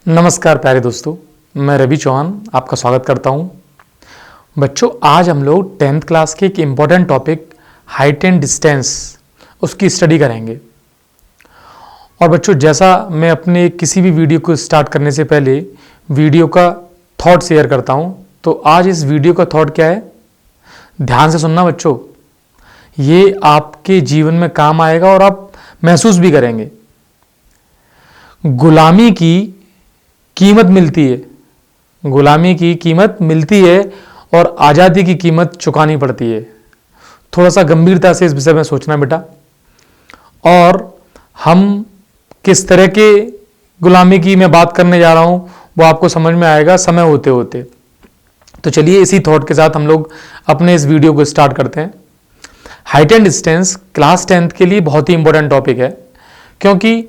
नमस्कार प्यारे दोस्तों, मैं रवि चौहान आपका स्वागत करता हूं। बच्चों, आज हम लोग 10th क्लास के एक important topic height and distance उसकी स्टडी करेंगे। और बच्चों, जैसा मैं अपने किसी भी वीडियो को स्टार्ट करने से पहले वीडियो का थॉट शेयर करता हूं, तो आज इस वीडियो का थॉट क्या है, ध्यान से सुनना बच्चों। ये आपके जीवन में काम आएगा और आप महसूस भी करेंगे। गुलामी की कीमत मिलती है, गुलामी की कीमत मिलती है और आज़ादी की कीमत चुकानी पड़ती है। थोड़ा सा गंभीरता से इस विषय में सोचना बेटा। और हम किस तरह के गुलामी की मैं बात करने जा रहा हूं वो आपको समझ में आएगा समय होते होते। तो चलिए इसी थॉट के साथ हम लोग अपने इस वीडियो को स्टार्ट करते हैं। Height and distance class 10th के लिए बहुत ही इंपॉर्टेंट टॉपिक है, क्योंकि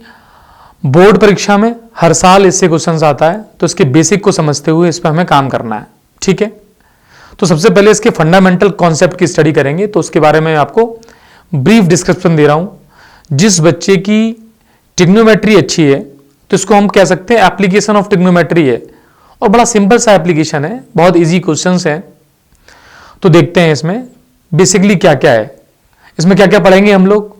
बोर्ड परीक्षा में हर साल इससे क्वेश्चंस आता है। तो इसके बेसिक को समझते हुए इस पर हमें काम करना है, ठीक है। तो सबसे पहले इसके फंडामेंटल कॉन्सेप्ट की स्टडी करेंगे। तो उसके बारे में आपको ब्रीफ डिस्क्रिप्शन दे रहा हूं। जिस बच्चे की ट्रिग्नोमेट्री अच्छी है तो इसको हम कह सकते हैं एप्लीकेशन ऑफ ट्रिग्नोमेट्री है, और बड़ा सिंपल सा एप्लीकेशन है, बहुत ईजी क्वेश्चंस हैं। तो देखते हैं इसमें बेसिकली क्या क्या है। इसमें क्या क्या पढ़ेंगे हम लोग,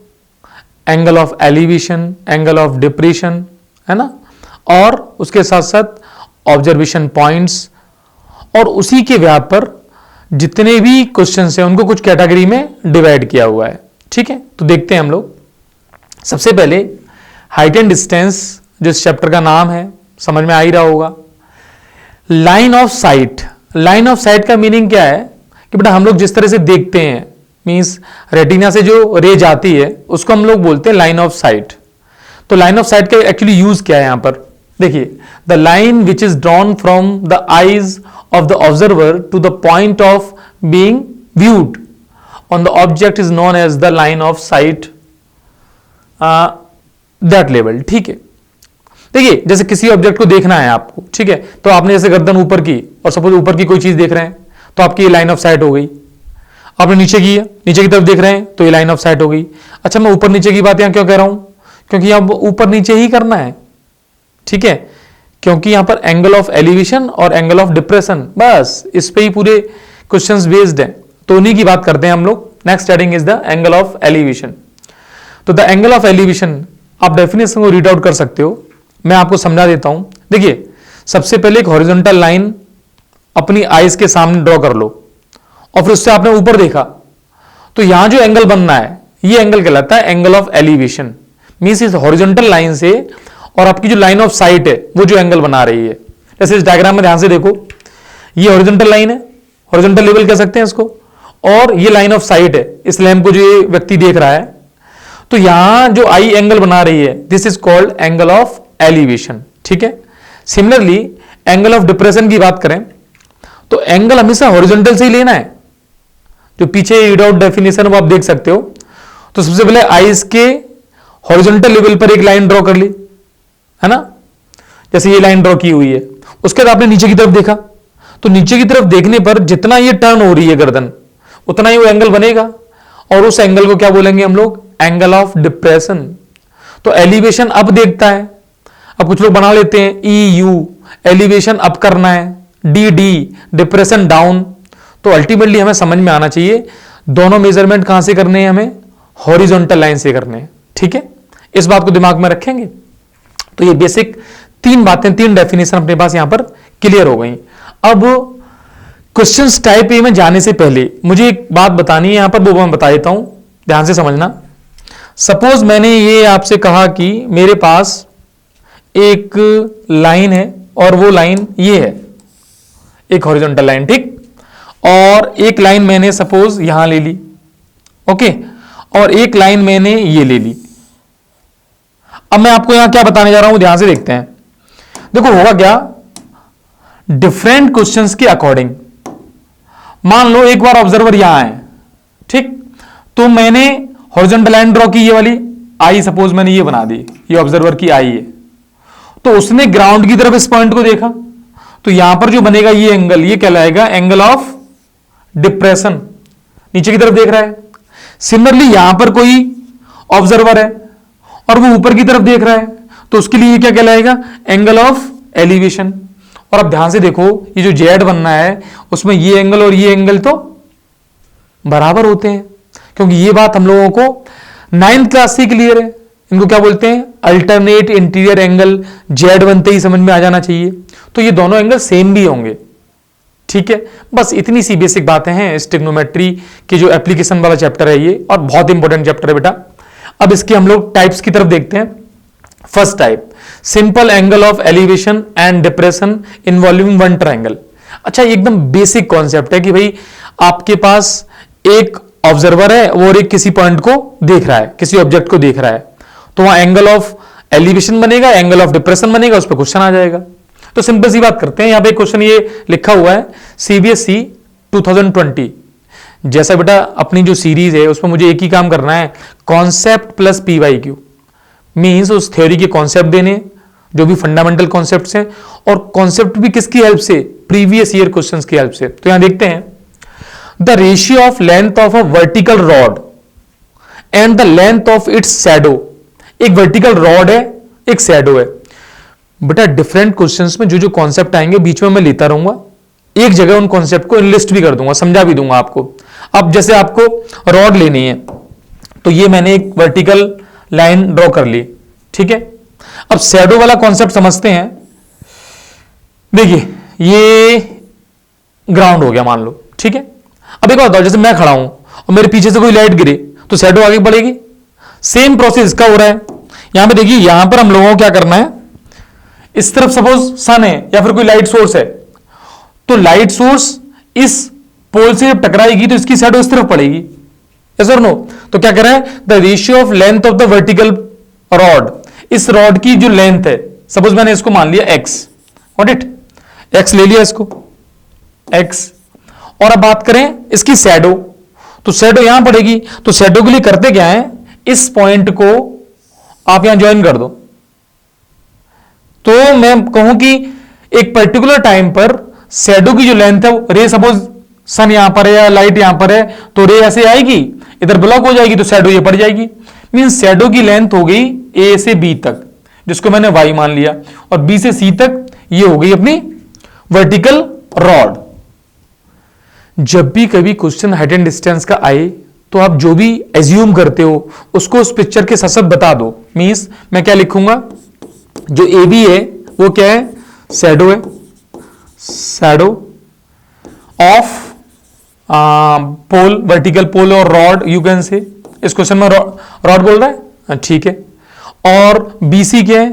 angle of elevation, angle of depression, है ना, और उसके साथ साथ ऑब्जर्वेशन पॉइंट्स, और उसी के व्याप पर जितने भी क्वेश्चंस हैं उनको कुछ कैटेगरी में डिवाइड किया हुआ है, ठीक है। तो देखते हैं हम लोग। सबसे पहले हाइट एंड डिस्टेंस, जो इस चैप्टर का नाम है, समझ में आ ही रहा होगा। Line of site, line of sight का मीनिंग क्या है कि बेटा हम लोग जिस तरह से देखते हैं, मींस रेटिना से जो रे जाती है उसको हम लोग बोलते हैं लाइन ऑफ साइट। तो लाइन ऑफ साइट का एक्चुअली यूज क्या है यहां पर, देखिए, the line which is drawn from the eyes of the observer to the point of being viewed on the object is known as the line of sight that level, ठीक है। देखिए, जैसे किसी ऑब्जेक्ट को देखना है आपको, ठीक है, तो आपने जैसे गर्दन ऊपर की और सपोज ऊपर की कोई चीज देख रहे हैं तो आपकी ये लाइन ऑफ साइट हो गई। आपने नीचे की है, नीचे की तरफ देख रहे हैं तो ये लाइन ऑफ साइट हो गई। अच्छा, मैं ऊपर नीचे की बात यहां क्यों कह रहा हूं, क्योंकि यहां ऊपर नीचे ही करना है, ठीक है, क्योंकि यहां पर एंगल ऑफ एलिवेशन और एंगल ऑफ डिप्रेशन, बस इस पे ही पूरे क्वेश्चंस बेस्ड हैं। तो उन्हीं की बात करते हैं हम लोग। Next heading is the angle of elevation. तो द एंगल ऑफ एलिवेशन, आप डेफिनेशन को रीड आउट कर सकते हो, मैं आपको समझा देता हूं। देखिए, सबसे पहले एक हॉरिजॉन्टल लाइन अपनी आईज के सामने ड्रॉ कर लो, और फिर उससे आपने ऊपर देखा तो यहां जो एंगल बनना है ये एंगल कहलाता है एंगल ऑफ एलिवेशन। मींस इस हॉरिजॉन्टल लाइन से और आपकी जो लाइन ऑफ साइट है वो जो एंगल बना रही है। जैसे इस डायग्राम में ध्यान से देखो, ये हॉरिजॉन्टल लाइन है, हॉरिजॉन्टल लेवल कह सकते हैं इसको, और ये लाइन ऑफ साइट है, इस लैंप को जो ये व्यक्ति देख रहा है। तो यहां जो आई एंगल बना रही है this is called angle of elevation, ठीक है। सिमिलरली एंगल ऑफ डिप्रेशन की बात करें तो एंगल हमेशा हॉरिजॉन्टल से ही लेना है। जो पीछे रीड आउट डेफिनेशन वो आप देख सकते हो। तो सबसे पहले आईज के हॉरिजॉन्टल लेवल पर एक लाइन ड्रॉ कर ली, है ना, जैसे ये लाइन ड्रॉ की हुई है। उसके बाद आपने नीचे की तरफ देखा, तो नीचे की तरफ देखने पर जितना ये टर्न हो रही है गर्दन, उतना ही वो एंगल बनेगा, और उस एंगल को क्या बोलेंगे हम लोग, एंगल ऑफ डिप्रेशन। तो एलिवेशन अप देखता है, अब कुछ लोग बना लेते हैं ई यू, एलिवेशन अप करना है, डी डी, डिप्रेशन डाउन। तो अल्टीमेटली हमें समझ में आना चाहिए दोनों मेजरमेंट कहां से करने हैं, हमें हॉरिजॉन्टल लाइन से करने हैं, ठीक है। इस बात को दिमाग में रखेंगे। तो ये बेसिक तीन बातें, तीन डेफिनेशन अपने पास यहां पर क्लियर हो गई। अब क्वेश्चंस टाइप ए में जाने से पहले मुझे एक बात बतानी है यहां पर, वो मैं बता देता हूं, ध्यान से समझना। सपोज मैंने ये आपसे कहा कि मेरे पास एक लाइन है और वो लाइन ये है, एक हॉरिजॉन्टल लाइन, ठीक, और एक लाइन मैंने सपोज यहां ले ली, ओके, और एक लाइन मैंने ये ले ली। अब मैं आपको यहां क्या बताने जा रहा हूं, ध्यान से देखते हैं। देखो होगा क्या, डिफरेंट क्वेश्चंस के अकॉर्डिंग, मान लो एक बार ऑब्जर्वर यहां है, ठीक, तो मैंने हॉरिजॉन्टल लाइन ड्रॉ की, ये वाली आई सपोज मैंने ये बना दी, ये ऑब्जर्वर की आई है। तो उसने ग्राउंड की तरफ इस पॉइंट को देखा, तो यहां पर जो बनेगा ये एंगल, ये कहलाएगा एंगल ऑफ डिप्रेशन, नीचे की तरफ देख रहा है। सिमिलरली यहां पर कोई ऑब्जर्वर है और वो ऊपर की तरफ देख रहा है, तो उसके लिए ये क्या कहलाएगा, एंगल ऑफ एलिवेशन। और अब ध्यान से देखो, ये जो जेड बनना है उसमें ये एंगल और ये एंगल तो बराबर होते हैं, क्योंकि ये बात हम लोगों को 9th क्लास से क्लियर है। इनको क्या बोलते हैं? Alternate interior angle. जेड बनते ही समझ में आ जाना चाहिए, तो ये दोनों एंगल सेम भी होंगे। ठीक है, बस इतनी सी बेसिक बातें हैं इस ट्रिग्नोमेट्री की जो एप्लीकेशन वाला चैप्टर है ये, और बहुत इंपॉर्टेंट चैप्टर है बेटा। अब इसके हम लोग टाइप्स की तरफ देखते हैं। First type, simple angle of elevation and depression involving one triangle. अच्छा, एकदम बेसिक कॉन्सेप्ट है कि भाई आपके पास एक ऑब्जर्वर है और एक किसी पॉइंट को देख रहा है, किसी ऑब्जेक्ट को देख रहा है, तो वहां एंगल ऑफ एलिवेशन बनेगा, एंगल ऑफ डिप्रेशन बनेगा, उस पर क्वेश्चन आ जाएगा। तो सिंपल सी बात करते हैं, यहां पे क्वेश्चन ये लिखा हुआ है सीबीएसई 2020। जैसा बेटा अपनी जो सीरीज है उसमें मुझे एक ही काम करना है, कॉन्सेप्ट प्लस पीवाईक्यू, मींस उस थ्योरी के कॉन्सेप्ट देने जो भी फंडामेंटल कॉन्सेप्ट्स हैं, और कॉन्सेप्ट भी किसकी हेल्प से? प्रीवियस ईयर क्वेश्चंस की हेल्प से। तो यहां देखते हैं, the ratio of length of a vertical rod and the length of its shadow. एक वर्टिकल रॉड है, एक शैडो है। बेटा डिफरेंट क्वेश्चंस में जो जो कॉन्सेप्ट आएंगे बीच में मैं लेता रहूंगा, एक जगह उन कॉन्सेप्ट को लिस्ट भी कर दूंगा, समझा भी दूंगा आपको। अब जैसे आपको रॉड लेनी है, तो ये मैंने एक वर्टिकल लाइन ड्रॉ कर ली, ठीक है। अब शैडो वाला कॉन्सेप्ट समझते हैं। देखिए ये ग्राउंड हो गया मान लो, ठीक है। अब एक बात बताओ, जैसे मैं खड़ा हूं और मेरे पीछे से कोई लाइट गिरे तो शैडो आगे बढ़ेगी। सेम प्रोसेस इसका हो रहा है। यहां पे देखिए, यहां पर हम लोगों को क्या करना है, इस तरफ सपोज सन है या फिर कोई लाइट सोर्स है, तो लाइट सोर्स इस पोल से जब टकराएगी तो इसकी शैडो इस तरफ पड़ेगी, यस और नो। तो क्या कर रहा है, the ratio of length of the vertical rod, इस रॉड की जो लेंथ है, सपोज मैंने इसको मान लिया एक्स, व्हाट इट, एक्स ले लिया इसको, एक्स। और अब बात करें इसकी शैडो, तो शैडो यहां पड़ेगी। तो शैडो के लिए करते क्या है, इस पॉइंट को आप यहां ज्वाइन कर दो। तो मैं कहूं कि एक पर्टिकुलर टाइम पर शैडो की जो लेंथ है, रे सपोज सन यहां पर है या लाइट यहां पर है, तो रे ऐसे आएगी, इधर ब्लॉक हो जाएगी, तो शैडो ये पड़ जाएगी। मींस शैडो की लेंथ हो गई ए से बी तक, जिसको मैंने वाई मान लिया, और बी से सी तक ये हो गई अपनी वर्टिकल रॉड। जब भी कभी क्वेश्चन हाइट एंड डिस्टेंस का आए, तो आप जो भी एज्यूम करते हो उसको उस पिक्चर के साथ साथ बता दो। मींस मैं क्या लिखूंगा, जो ए बी है वो क्या है, शैडो है, shadow of pole, vertical pole और रॉड, यू कैन से। इस क्वेश्चन में रॉड बोल रहा है, ठीक है। और बीसी क्या है,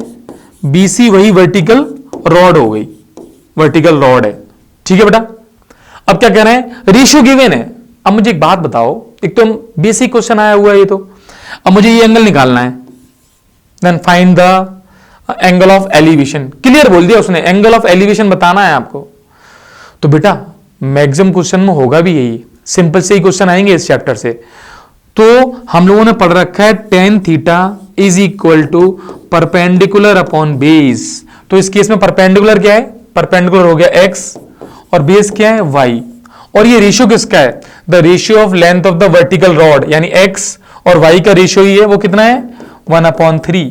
बीसी वही वर्टिकल रॉड हो गई, वर्टिकल रॉड है, ठीक है बेटा। अब क्या कह रहे हैं, रेशियो गिवन है। अब मुझे एक बात बताओ, एक तो बेसिक क्वेश्चन आया हुआ है ये तो, अब मुझे ये एंगल निकालना है, then find the angle of elevation. Clear बोल दिया उसने, एंगल ऑफ एलिवेशन बताना है आपको। तो बेटा मैक्सिमम क्वेश्चन में होगा भी यही, सिंपल से ही क्वेश्चन आएंगे इस चैप्टर से। तो हम लोगों ने पढ़ रखा है tan theta is equal to perpendicular upon base. तो इस केस में परपेंडिकुलर क्या है, परपेंडिकुलर हो गया एक्स, और बेस क्या है वाई। और ये रेशियो किसका है, the ratio of length of the vertical rod, यानी एक्स और वाई का रेशियो ही है, वो कितना है 1/3।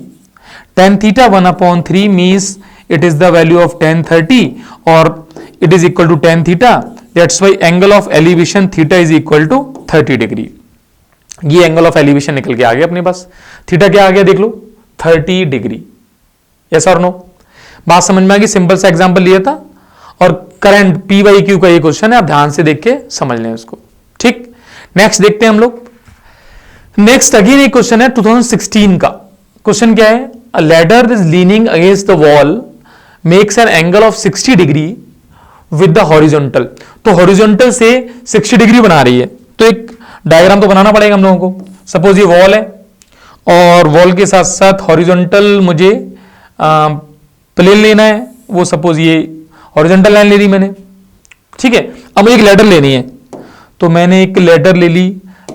tan theta 1/3 means it is the value of tan 30 or it is equal to tan theta. That's why angle of elevation theta is equal to 30 degree. ये angle of elevation निकल के आ गया अपने पास। थीटा क्या आ गया देख लो, 30 डिग्री। यस और no, बात समझ में आ गई। सिंपल सा एग्जांपल लिया था, और करंट पी बाई क्यू का ये क्वेश्चन है, आप ध्यान से देख के समझ लें उसको, ठीक। नेक्स्ट देखते हैं हम लोग। नेक्स्ट अगेन एक क्वेश्चन है 2016 का। क्वेश्चन क्या है, a ladder is leaning against the wall makes an angle of 60 degree with the horizontal। तो horizontal से 60 डिग्री बना रही है, तो एक डायग्राम तो बनाना पड़ेगा हम लोगों को। सपोज ये वॉल है, और वॉल के साथ साथ हॉरिजॉन्टल मुझे प्लेन लेना है, वो सपोज ये हॉरिजॉन्टल लाइन ले ली मैंने, ठीक है। अब मुझे एक लैडर लेनी है, तो मैंने एक लैडर ले ली,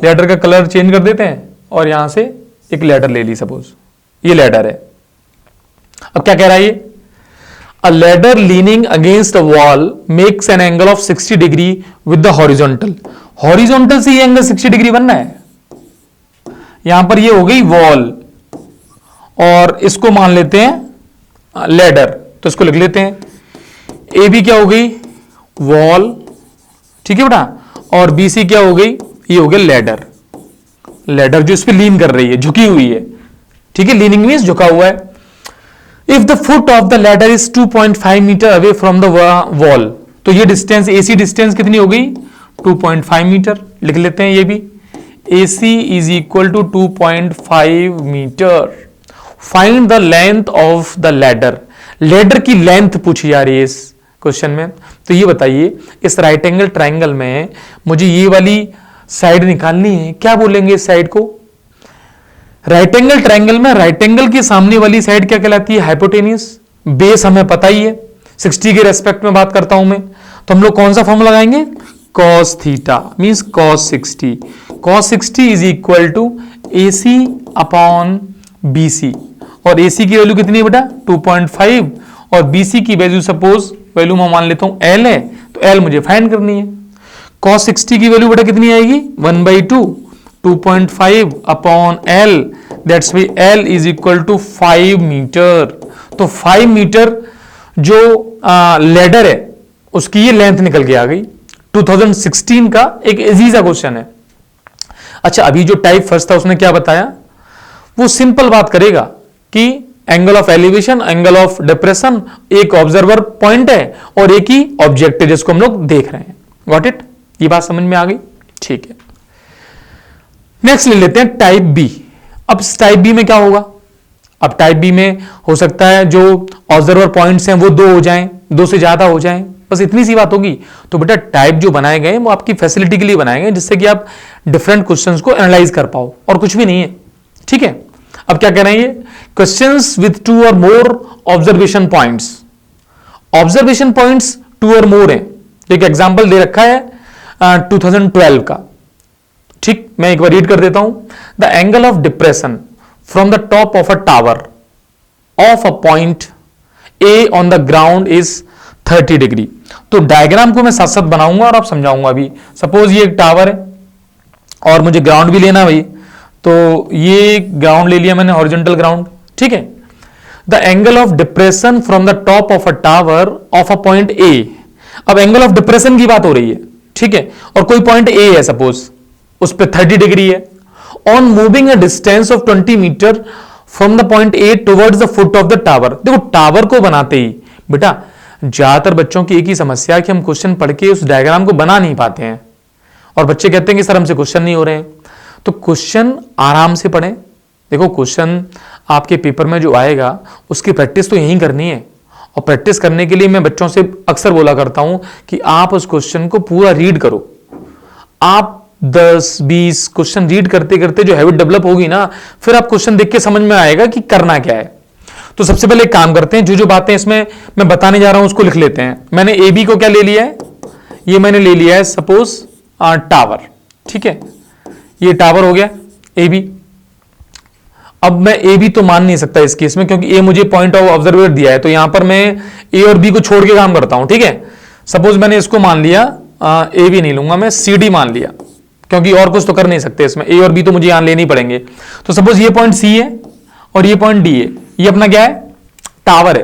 लैडर का कलर चेंज कर देते हैं, और यहां से एक लैडर ले ली, सपोज ये लैडर है। अब क्या कह रहा है ये, अ ladder leaning against a wall makes an angle of 60 degree with the horizontal. Horizontal से ये एंगल 60 डिग्री बनना है। यहां पर ये हो गई वॉल, और इसको मान लेते हैं लैडर, तो इसको लिख लेते हैं। ए बी क्या हो गई, वॉल, ठीक है बेटा, और बी सी क्या हो गई, ये हो गया लैडर। लैडर जो इस पे लीन कर रही है, झुकी हुई है, ठीक है, लीनिंग मींस झुका हुआ है। If the foot of the ladder is 2.5 metre away from the wall, तो ये डिस्टेंस, एसी डिस्टेंस कितनी हो गई, 2.5 मीटर। लिख लेते हैं ये भी, AC is equal to 2.5 metre. Find the length of the ladder. Ladder की लेंथ पूछी जा रही है इस क्वेश्चन में। तो ये बताइए, इस राइट एंगल ट्राइंगल में मुझे ये वाली साइड निकालनी है, क्या बोलेंगे इस साइड को, राइट एंगल ट्राइंगल में राइट एंगल के सामने वाली साइड क्या कहलाती है, हाइपोटेन्यूस। बेस हमें पता ही है, 60 के रेस्पेक्ट में बात करता हूं मैं, तो हम लोग कौन सा फॉर्मूला लगाएंगे, cos theta means cos 60। cos 60 is equal to AC upon BC, और AC की वैल्यू कितनी है बेटा 2.5, और BC की वैल्यू सपोज वैल्यू मैं मान लेता हूं L है, तो L मुझे फाइंड करनी है। cos 60 की वैल्यू बेटा कितनी आएगी, 1/2, 2.5 upon L, that's we L is equal to 5 metre. तो 5 मीटर जो लैडर है उसकी ये लेंथ निकल के आ गई। 2016 का एक इजी सा क्वेश्चन है। अच्छा, अभी जो टाइप फर्स्ट था उसने क्या बताया, वो सिंपल बात करेगा कि angle of elevation, angle of depression, एक ऑब्जर्वर पॉइंट है और एक ही ऑब्जेक्ट है जिसको हम लोग देख रहे हैं। गॉट इट, ये बात समझ में आ गई, ठीक है। नेक्स्ट ले लेते हैं टाइप बी। अब टाइप बी में क्या होगा, अब टाइप बी में हो सकता है जो ऑब्जर्वर पॉइंट्स हैं वो 2 हो जाएं, 2 से ज्यादा हो जाएं, बस इतनी सी बात होगी। तो बेटा टाइप जो बनाए गए वो आपकी फैसिलिटी के लिए बनाए गए, जिससे कि आप डिफरेंट क्वेश्चंस को एनालाइज कर पाओ, और कुछ भी नहीं है, ठीक है। अब क्या कह रहे हैं ये, क्वेश्चंस विद 2 और मोर ऑब्जर्वेशन पॉइंट्स। ऑब्जर्वेशन पॉइंट्स 2 और मोर हैं। एक एग्जांपल दे रखा है 2012 का, ठीक, मैं एक बार रीड कर देता हूं। The angle of depression from the top of a tower of a point A on the ground is 30 degree. तो डायग्राम को मैं साथ साथ बनाऊंगा और आप समझाऊंगा अभी। सपोज ये एक टावर है और मुझे ग्राउंड भी लेना भाई, तो ये ग्राउंड ले लिया मैंने, हॉरिजॉन्टल ग्राउंड, ठीक है। The angle of depression from the top of a tower of a point A. अब एंगल ऑफ डिप्रेशन की बात हो रही है, ठीक है, और कोई पॉइंट ए है सपोज, उस पर 30 डिग्री है। On moving a distance of 20 metre from the point A towards the foot of the tower. देखो टावर को बनाते ही बेटा ज्यादातर बच्चों की एक ही समस्या है कि हम क्वेश्चन पढ़ के उस डायग्राम को बना नहीं पाते हैं, और बच्चे कहते हैं कि सर हमसे क्वेश्चन नहीं हो रहे हैं। तो क्वेश्चन आराम से पढ़ें। देखो क्वेश्चन आपके पेपर में जो आएगा उसकी प्रैक्टिस तो यहीं करनी है, और प्रैक्टिस करने के लिए मैं बच्चों से अक्सर बोला करता हूं कि आप उस क्वेश्चन को पूरा रीड करो। आप 10-20 क्वेश्चन रीड करते करते जो हैबिट डेवलप होगी ना, फिर आप क्वेश्चन देख के समझ में आएगा कि करना क्या है। तो सबसे पहले एक काम करते हैं, जो जो बातें इसमें मैं बताने जा रहा हूं उसको लिख लेते हैं। मैंने ए बी को क्या ले लिया है, ये मैंने ले लिया है सपोज टावर, ठीक है, ये टावर हो गया ए बी। अब मैं ए बी तो मान नहीं सकता इस केस में, क्योंकि ए मुझे पॉइंट ऑफ ऑब्जर्वेटर दिया है, तो यहां पर मैं ए और बी को छोड़ के काम करता हूं, ठीक है। सपोज मैंने इसको मान लिया, ए बी नहीं लूंगा मैं, सी डी मान लिया, क्योंकि और कुछ तो कर नहीं सकते इसमें, ए और बी तो मुझे यहां लेने ही पड़ेंगे। तो सपोज ये पॉइंट सी है और ये पॉइंट डी है, ये अपना क्या है, टावर है।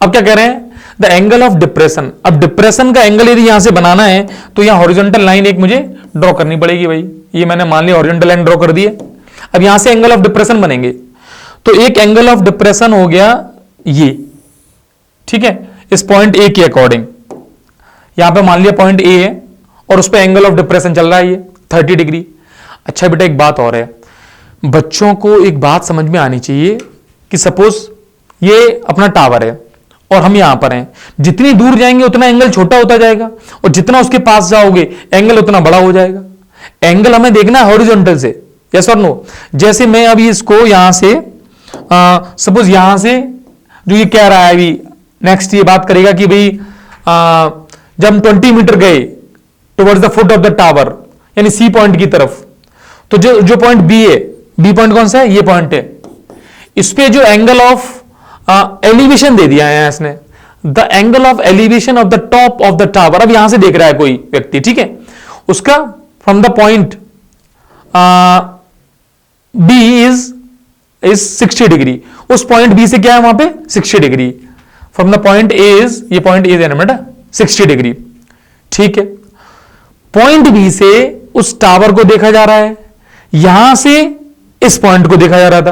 अब क्या कह रहे हैं, द एंगल ऑफ डिप्रेशन। अब डिप्रेशन का एंगल यदि यहां से बनाना है तो यहां हॉरिजॉन्टल लाइन एक मुझे ड्रॉ करनी पड़ेगी भाई, ये मैंने मान लिया हॉरिजॉन्टल लाइन ड्रॉ कर दी है। अब यहां से एंगल ऑफ डिप्रेशन बनेंगे, तो एक एंगल ऑफ डिप्रेशन हो गया ये, ठीक है, इस पॉइंट ए के अकॉर्डिंग। यहां पे मान लिया पॉइंट ए है और उस पर एंगल ऑफ डिप्रेशन चल रहा है ये 30 डिग्री। अच्छा बेटा एक बात और है, बच्चों को एक बात समझ में आनी चाहिए कि सपोज ये अपना टावर है और हम यहां पर हैं, जितनी दूर जाएंगे उतना एंगल छोटा होता जाएगा, और जितना उसके पास जाओगे एंगल उतना बड़ा हो जाएगा। एंगल हमें देखना है हॉरिजॉन्टल से, यस और नो। जैसे मैं अभी इसको यहां से सपोज यहां से जो ये कह रहा है अभी नेक्स्ट ये बात करेगा कि भाई जब हम 20 मीटर गए towards the foot of the tower, यानी सी पॉइंट की तरफ, तो जो पॉइंट बी है, बी पॉइंट कौन सा है, ये पॉइंट है, इस पे जो एंगल ऑफ एलिवेशन दे दिया है इसने, the angle of elevation of the top of the tower. अब यहां से देख रहा है कोई व्यक्ति, ठीक है, उसका from the point B is 60 degree, उस पॉइंट बी से क्या है वहां पे 60 degree from the point A is, ये पॉइंट ए देना बेटा 60 डिग्री, ठीक है। पॉइंट बी से उस टावर को देखा जा रहा है, यहां से इस पॉइंट को देखा जा रहा था।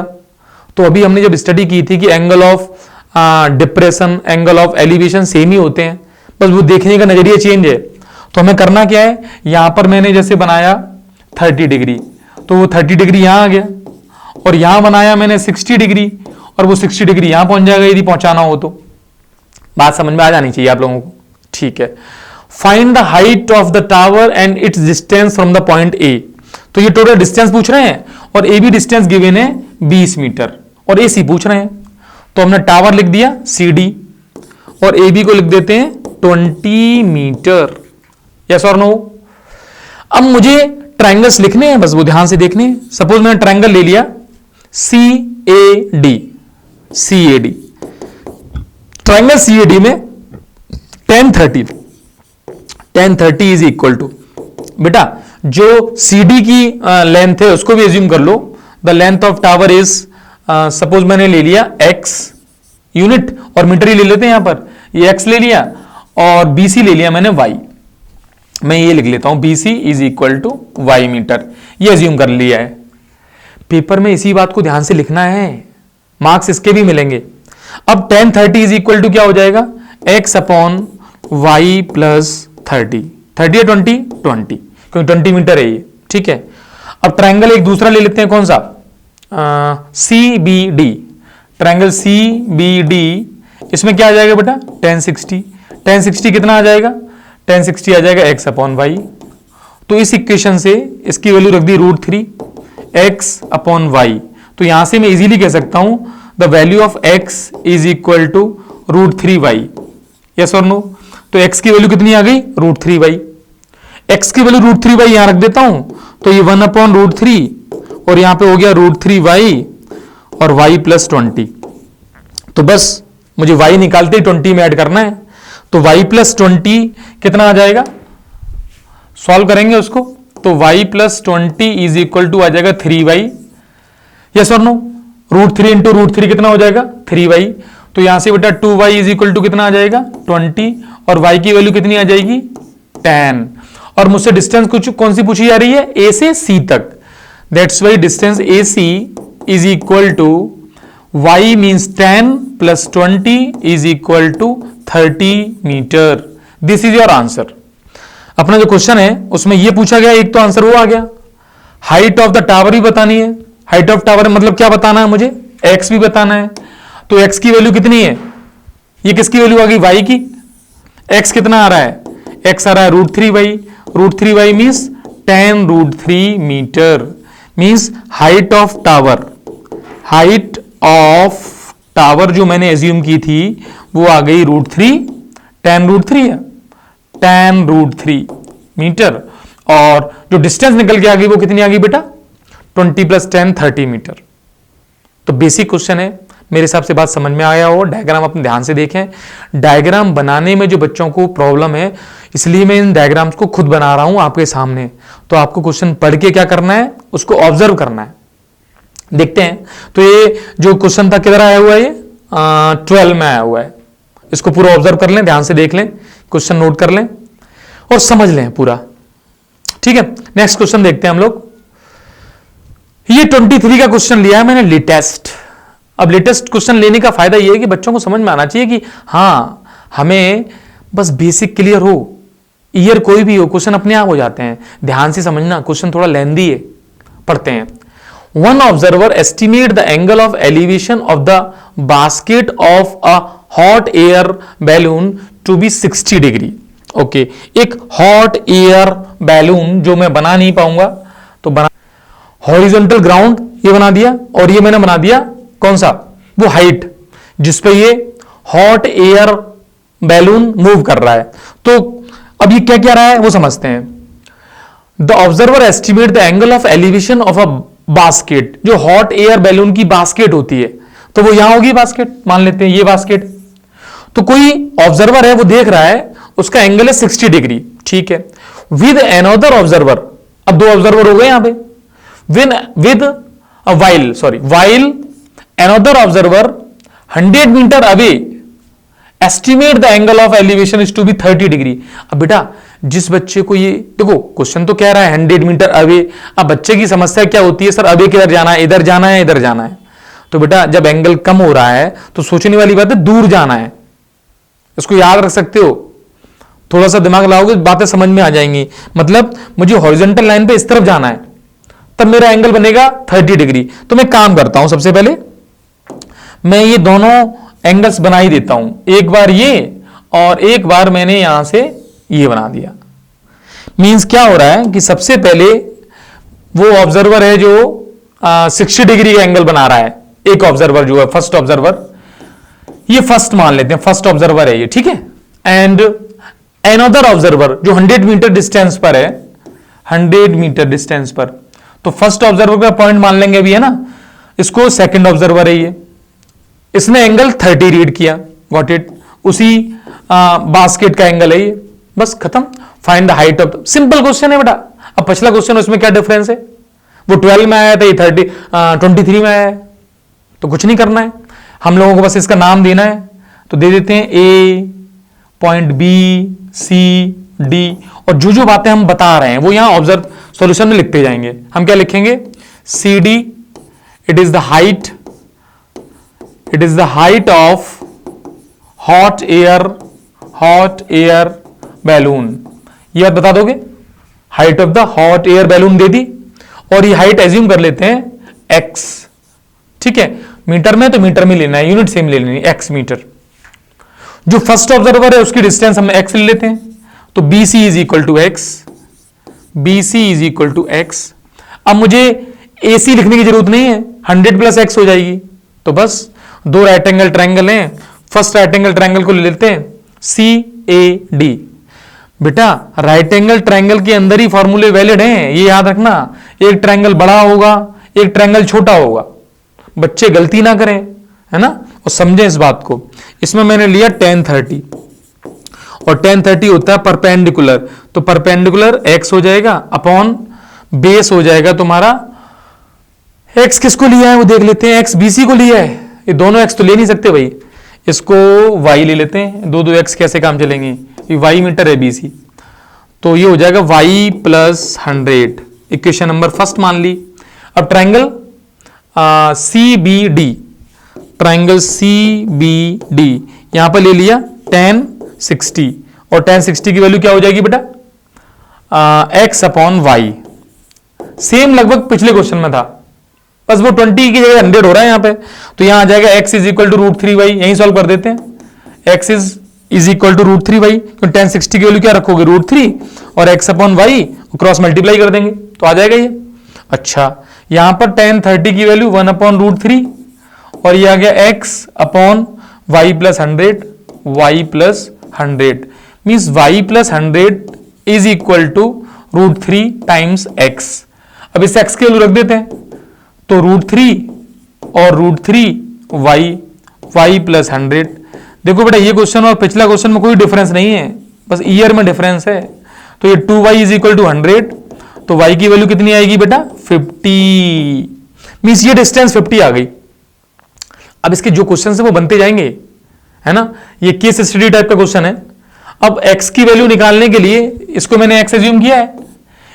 तो अभी हमने जब स्टडी की थी कि angle of depression, angle of elevation same ही होते हैं, बस वो देखने का नजरिया चेंज है। तो हमें करना क्या है, यहां पर मैंने जैसे बनाया 30 डिग्री, तो वो 30 डिग्री यहां आ गया, और यहां बनाया मैंने 60 डिग्री, और वो 60 डिग्री यहां पहुंच जाएगा यदि पहुंचाना हो तो। बात समझ में आ जानी चाहिए आप लोगों को, ठीक है। Find the height of the tower and it's distance from the point ए। तो ये टोटल डिस्टेंस पूछ रहे हैं, और ए बी डिस्टेंस गिवन है 20 मीटर, और ए सी पूछ रहे हैं। तो हमने टावर लिख दिया CD, और ए बी को लिख देते हैं 20 मीटर। यस और नो? अब मुझे ट्राइंगल्स लिखने हैं, बस वो ध्यान से देखने हैं। सपोज मैंने ट्राइंगल ले लिया CAD, CAD, ट्राइंगल CAD में tan 30 इज इक्वल टू, बेटा जो CD की लेंथ है उसको भी एज्यूम कर लो। The length of tower is, suppose मैंने ले लिया x यूनिट, और मीटर ही ले लेते हैं यहां पर, ये x ले लिया, और BC ले लिया मैंने y। मैं ये लिख लेता हूं BC is equal to y metre, ये एज्यूम कर लिया है। पेपर में इसी बात को ध्यान से लिखना है, मार्क्स इसके भी मिलेंगे। अब tan 30 इज इक्वल टू क्या हो जाएगा, x अपॉन y प्लस 30, 30 या 20, 20, क्योंकि 20 मीटर है ये, ठीक है। अब ट्राइंगल एक दूसरा ले लेते हैं, कौन सा, CBD, ट्राइंगल CBD, इसमें क्या आ जाएगा बेटा, tan 60, tan 60 कितना आ जाएगा, tan 60 आ जाएगा x अपॉन y। तो इस इक्वेशन से इसकी वैल्यू रख दी √3 x अपॉन y। तो यहां से मैं इजीली कह सकता हूं the value of x is equal to √3y। Yes और नो? तो x की वैल्यू कितनी आ गई, √3y। x की वैल्यू √3y यहां रख देता हूं, तो ये 1 अपॉन √3, और यहां पे हो गया √3y और y प्लस 20। तो बस मुझे y निकालते ही 20 में ऐड करना है। तो y प्लस 20 कितना आ जाएगा, सॉल्व करेंगे उसको, तो y plus 20 is equal to आ जाएगा 3y। यस और नो? √3 इंटू √3 कितना हो जाएगा, 3y। तो यहां से बेटा 2y इज इक्वल टू कितना आ जाएगा, 20, और y की वैल्यू कितनी आ जाएगी, 10। और मुझसे डिस्टेंस कुछ कौन सी पूछी जा रही है, a से c तक। That's why distance AC is equal to y means 10 plus 20 is equal to 30 metre. This is your answer. अपना जो क्वेश्चन है उसमें ये पूछा गया, एक तो आंसर वो आ गया। हाइट ऑफ द टावर भी बतानी है, हाइट ऑफ टावर मतलब क्या बताना है मुझे, x भी बताना है। तो x की वैल्यू कितनी है, ये किसकी वैल्यू आ गई, y की। x कितना आ रहा है, x आ रहा है √3y, √3y means 10 √3 metre, means height of tower, height of tower जो मैंने एज्यूम की थी वो आ गई √3, 10 √3 है, 10 √3 मीटर। और जो डिस्टेंस निकल के आ गई वो कितनी आ गई बेटा, 20 प्लस 10 30 मीटर। तो बेसिक क्वेश्चन है, मेरे हिसाब से बात समझ में आया हो। डायग्राम अपने ध्यान से देखें। डायग्राम बनाने में जो बच्चों को प्रॉब्लम है, इसलिए मैं इन डायग्राम्स को खुद बना रहा हूं आपके सामने। तो आपको क्वेश्चन पढ़ के क्या करना है, उसको ऑब्जर्व करना है। देखते हैं। तो ये जो क्वेश्चन था किधर आया हुआ है, ये 12 में आया हुआ है। इसको पूरा ऑब्जर्व कर लें, ध्यान से देख लें, क्वेश्चन नोट कर लें और समझ लें पूरा। ठीक है, नेक्स्ट क्वेश्चन देखते हैं हम लोग। ये 23 का क्वेश्चन लिया है मैंने, लेटेस्ट। अब लेटेस्ट क्वेश्चन लेने का फायदा यह है कि बच्चों को समझ में आना चाहिए कि हाँ, हमें बस बेसिक क्लियर हो। ईयर कोई भी हो, क्वेश्चन अपने आप हो जाते हैं। ध्यान से समझना, क्वेश्चन थोड़ा लेंदी है। पढ़ते हैं। One observer estimate the angle of elevation of the basket of a hot air balloon to be 60 degree. Okay, एक हॉट एयर बैलून जो मैं बना नहीं पाऊंगा, तो बना हॉरिजॉन्टल ग्राउंड ये बना दिया, और ये मैंने बना दिया कौन सा, वो हाइट जिसपे ये हॉट एयर बैलून मूव कर रहा है। तो अब ये क्या क्या रहा है वो समझते हैं। The observer estimate the angle of elevation of a basket, जो हॉट एयर बैलून की बास्केट होती है, तो वो यहां होगी बास्केट, मान लेते हैं ये बास्केट। तो कोई ऑब्जर्वर है, वो देख रहा है, उसका एंगल है 60 डिग्री, ठीक है। विद एनदर ऑब्जर्वर, अब दो ऑब्जर्वर हो गए यहां पे, with while another observer 100 metre away estimate the angle of elevation is to be 30 degree. अब बेटा जिस बच्चे को ये देखो क्वेश्चन तो कह रहा है 100 मीटर अवे, अब बच्चे की समस्या क्या होती है, सर अवे किधर जाना है, इधर जाना है इधर जाना है। तो बेटा जब एंगल कम हो रहा है तो सोचने वाली बात है दूर जाना है, इसको याद रख सकते हो, थोड़ा सा दिमाग लगाओगे बातें समझ में आ जाएंगी। मतलब मुझे हॉरिजॉन्टल लाइन पे इस तरफ जाना है, तब मेरा एंगल बनेगा 30 डिग्री। तो मैं काम करता हूं, सबसे पहले मैं ये दोनों एंगल्स बना ही देता हूं, एक बार ये और एक बार मैंने यहां से ये बना दिया। मींस क्या हो रहा है कि सबसे पहले वो ऑब्जर्वर है जो 60 डिग्री का एंगल बना रहा है, एक ऑब्जर्वर जो है फर्स्ट ऑब्जर्वर, ये फर्स्ट मान लेते हैं, फर्स्ट ऑब्जर्वर है ये, ठीक है। एंड अनदर ऑब्जर्वर जो 100 मीटर डिस्टेंस पर है, 100 मीटर डिस्टेंस पर, तो फर्स्ट ऑब्जर्वर का पॉइंट मान लेंगे अभी, है ना, इसको सेकंड ऑब्जर्वर है ये, इसने एंगल 30 रीड किया, गॉट इट, उसी बास्केट का एंगल है ये, बस खत्म। Find the height of, simple question है बेटा। अब पिछला क्वेश्चन उसमें क्या डिफरेंस है, वो 12 में आया था, ये 23 में आया है, तो कुछ नहीं करना है हम लोगों को, बस इसका नाम देना है। तो दे देते हैं ए, पॉइंट बी, सी, डी, और जो जो बातें हम बता रहे हैं वो यहां ऑब्जर्व सॉल्यूशन में लिखते जाएंगे। हम क्या लिखेंगे, C D, it is the height, it is the height of hot air balloon, ये बता दोगे, height of the hot air balloon दे दी, और ये हाइट एज्यूम कर लेते हैं x, ठीक है, मीटर में तो मीटर में लेना है, यूनिट सेम ले लेनी है, x मीटर। जो फर्स्ट ऑब्जर्वर है उसकी डिस्टेंस हम x ले लेते हैं, तो BC is equal to x, BC is equal to x। अब मुझे AC लिखने की जरूरत नहीं है, 100 प्लस x हो जाएगी, तो बस दो राइट एंगल ट्रायंगल हैं, फर्स्ट राइट एंगल ट्रायंगल को ले लेते हैं CAD। बेटा राइट एंगल ट्रायंगल के अंदर ही फॉर्मूले वैलिड हैं, ये याद रखना, एक ट्रायंगल बड़ा होगा एक ट्रायंगल छोटा होगा, बच्चे गलती ना करें, है ना, और समझें इस बात को। इसमें मैंने लिया tan 30, और tan 30 होता है परपेंडिकुलर, तो परपेंडिकुलर x हो जाएगा अपॉन बेस हो जाएगा तुम्हारा, x किसको लिया है वो देख लेते हैं, x BC को लिया है, ये दोनों x तो ले नहीं सकते भाई, इसको y ले लेते हैं, दो x कैसे काम चलेंगे, ये y मीटर है BC, तो ये हो जाएगा y plus 100, equation number first मान ली। अब ट्रायंगल CBD, ट्रायंगल CBD यहां पर ले लिया tan 60, और tan 60 की वैल्यू क्या हो जाएगी बेटा, x अपॉन y, सेम लगभग पिछले क्वेश्चन में था, बस वो 20 की जगह 100 हो रहा है यहां पे, तो यहां आ जाएगा x is equal to √3y, यहीं सॉल्व कर देते हैं, x is equal to √3y, तो tan 60 की वैल्यू क्या रखोगे √3, और x upon y cross multiply कर देंगे तो आ जाएगा ये। अच्छा यहां पर tan 30 की वैल्यू 1 अपॉन √3, और ये आ गया x upon y plus 100 means y plus 100 is equal to √3 times x। अब इस x की वैल्यू रख देते हैं, तो √3 और √3 y प्लस 100। देखो बेटा ये क्वेश्चन और पिछला क्वेश्चन में कोई डिफरेंस नहीं है, बस ईयर में डिफरेंस है, तो ये 2y इज इक्वल टू 100, तो y की वैल्यू कितनी आएगी बेटा 50, मीन्स ये डिस्टेंस 50 आ गई। अब इसके जो क्वेश्चन है वो बनते जाएंगे, है ना, ये केस स्टडी टाइप का क्वेश्चन है। अब x की वैल्यू निकालने के लिए, इसको मैंने x एज्यूम किया है,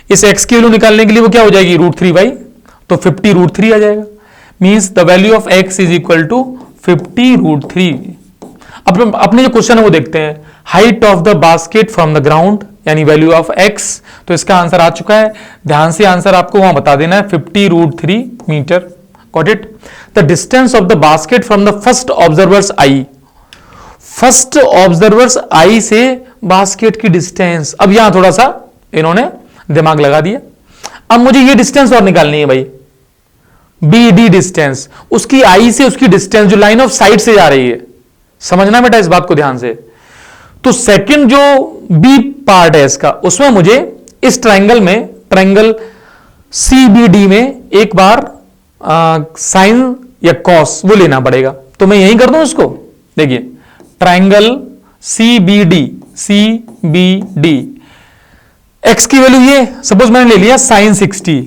इस x की वैल्यू निकालने के लिए वो क्या हो जाएगी √3y, तो 50 √3 आ जाएगा, means the value of x is equal to 50 √3। अब अपने जो क्वेश्चन है वो देखते हैं, height of the basket from the ground यानी वैल्यू ऑफ x, तो इसका आंसर आ चुका है, ध्यान से आंसर आपको वहां बता देना है 50 √3 metre, got it. The distance of the basket from the first observers eye, first observers eye से बास्केट की डिस्टेंस, अब यहां थोड़ा सा इन्होंने दिमाग लगा दिया। अब मुझे ये डिस्टेंस और निकालनी है भाई, BD डिस्टेंस, उसकी आई से उसकी डिस्टेंस जो लाइन ऑफ साइट से जा रही है, समझना बेटा इस बात को ध्यान से। तो सेकंड जो बी पार्ट है इसका, उसमें मुझे इस ट्रायंगल में, ट्रायंगल CBD में एक बार साइन या कॉस वो लेना पड़ेगा, तो मैं यही कर दूं इसको। देखिए ट्रायंगल CBD x की वैल्यू ये सपोज मैंने ले लिया sin 60,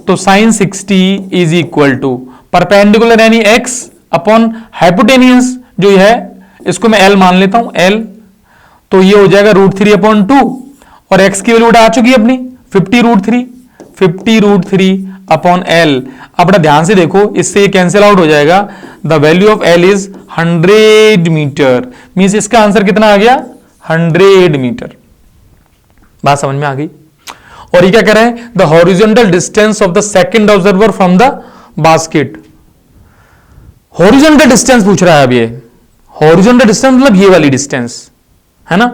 तो sin 60 is equal to perpendicular यानी x अपॉन हाइपोटेनियस जो है इसको मैं एल मान लेता हूं, एल, तो ये हो जाएगा √3/2 और एक्स की वैल्यू आ चुकी है अपनी 50√3/L। अपना ध्यान से देखो, इससे ये कैंसिल आउट हो जाएगा। The value of L is 100 metre, means इसका आंसर कितना आ गया 100 मीटर। बात समझ में आ गई। और ये क्या कह रहे हैं, the horizontal distance of the second observer from the basket. Horizontal distance पूछ रहा है अब ये। हॉरिजॉन्टल डिस्टेंस मतलब ये वाली डिस्टेंस है ना।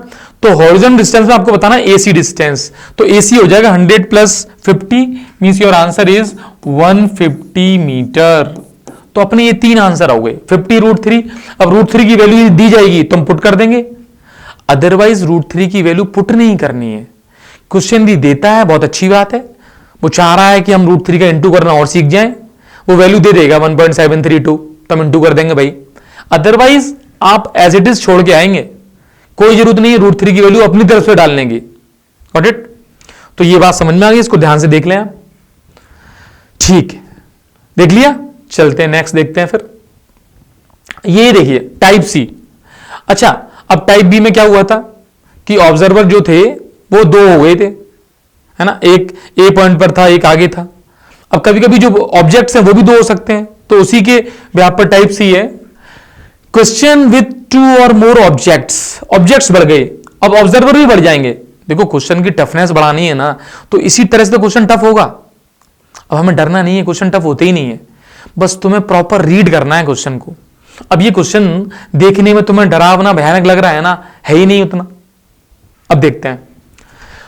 तो हॉरिजॉन्टल डिस्टेंस में आपको बताना एसी डिस्टेंस, तो एसी हो जाएगा 100 + 50 means your answer is 150 metre. तो अपने ये 3 आंसर हो गए, 50√3। अब √3 की वैल्यू दी जाएगी तो हम पुट कर देंगे, अदरवाइज √3 की वैल्यू पुट नहीं करनी है। क्वेश्चन भी देता है, बहुत अच्छी बात है, वो चाह रहा है कि हम √3 का इंटू करना और सीख जाएं, वो वैल्यू दे देगा 1.732, तो हम इंटू कर देंगे भाई। अदरवाइज आप एज इट इज छोड़ के आएंगे, कोई जरूरत नहीं है √3 की वैल्यू अपनी तरफ से डालने की। Got it. तो ये बात समझ में आ गई, इसको ध्यान से देख लें आप। ठीक है, देख लिया, चलते हैं नेक्स्ट देखते हैं फिर। ये देखिए टाइप सी। अच्छा, अब टाइप बी में क्या हुआ था कि ऑब्जर्वर जो थे वो 2 हो गए थे, है ना, एक ए पॉइंट पर था, एक आगे था। अब कभी कभी जो ऑब्जेक्ट्स हैं वो भी 2 हो सकते हैं, तो उसी के यहां पर टाइप सी है, क्वेश्चन विथ 2 और मोर ऑब्जेक्ट्स बढ़ गए, अब ऑब्जर्वर भी बढ़ जाएंगे। देखो क्वेश्चन की टफनेस बढ़ानी है ना, तो इसी तरह से तो क्वेश्चन टफ होगा। अब हमें डरना नहीं है, क्वेश्चन टफ होते ही नहीं है, बस तुम्हें प्रॉपर रीड करना है क्वेश्चन को। अब ये क्वेश्चन देखने में तुम्हें डरावना भयानक लग रहा है ना, है ही नहीं उतना। अब देखते हैं,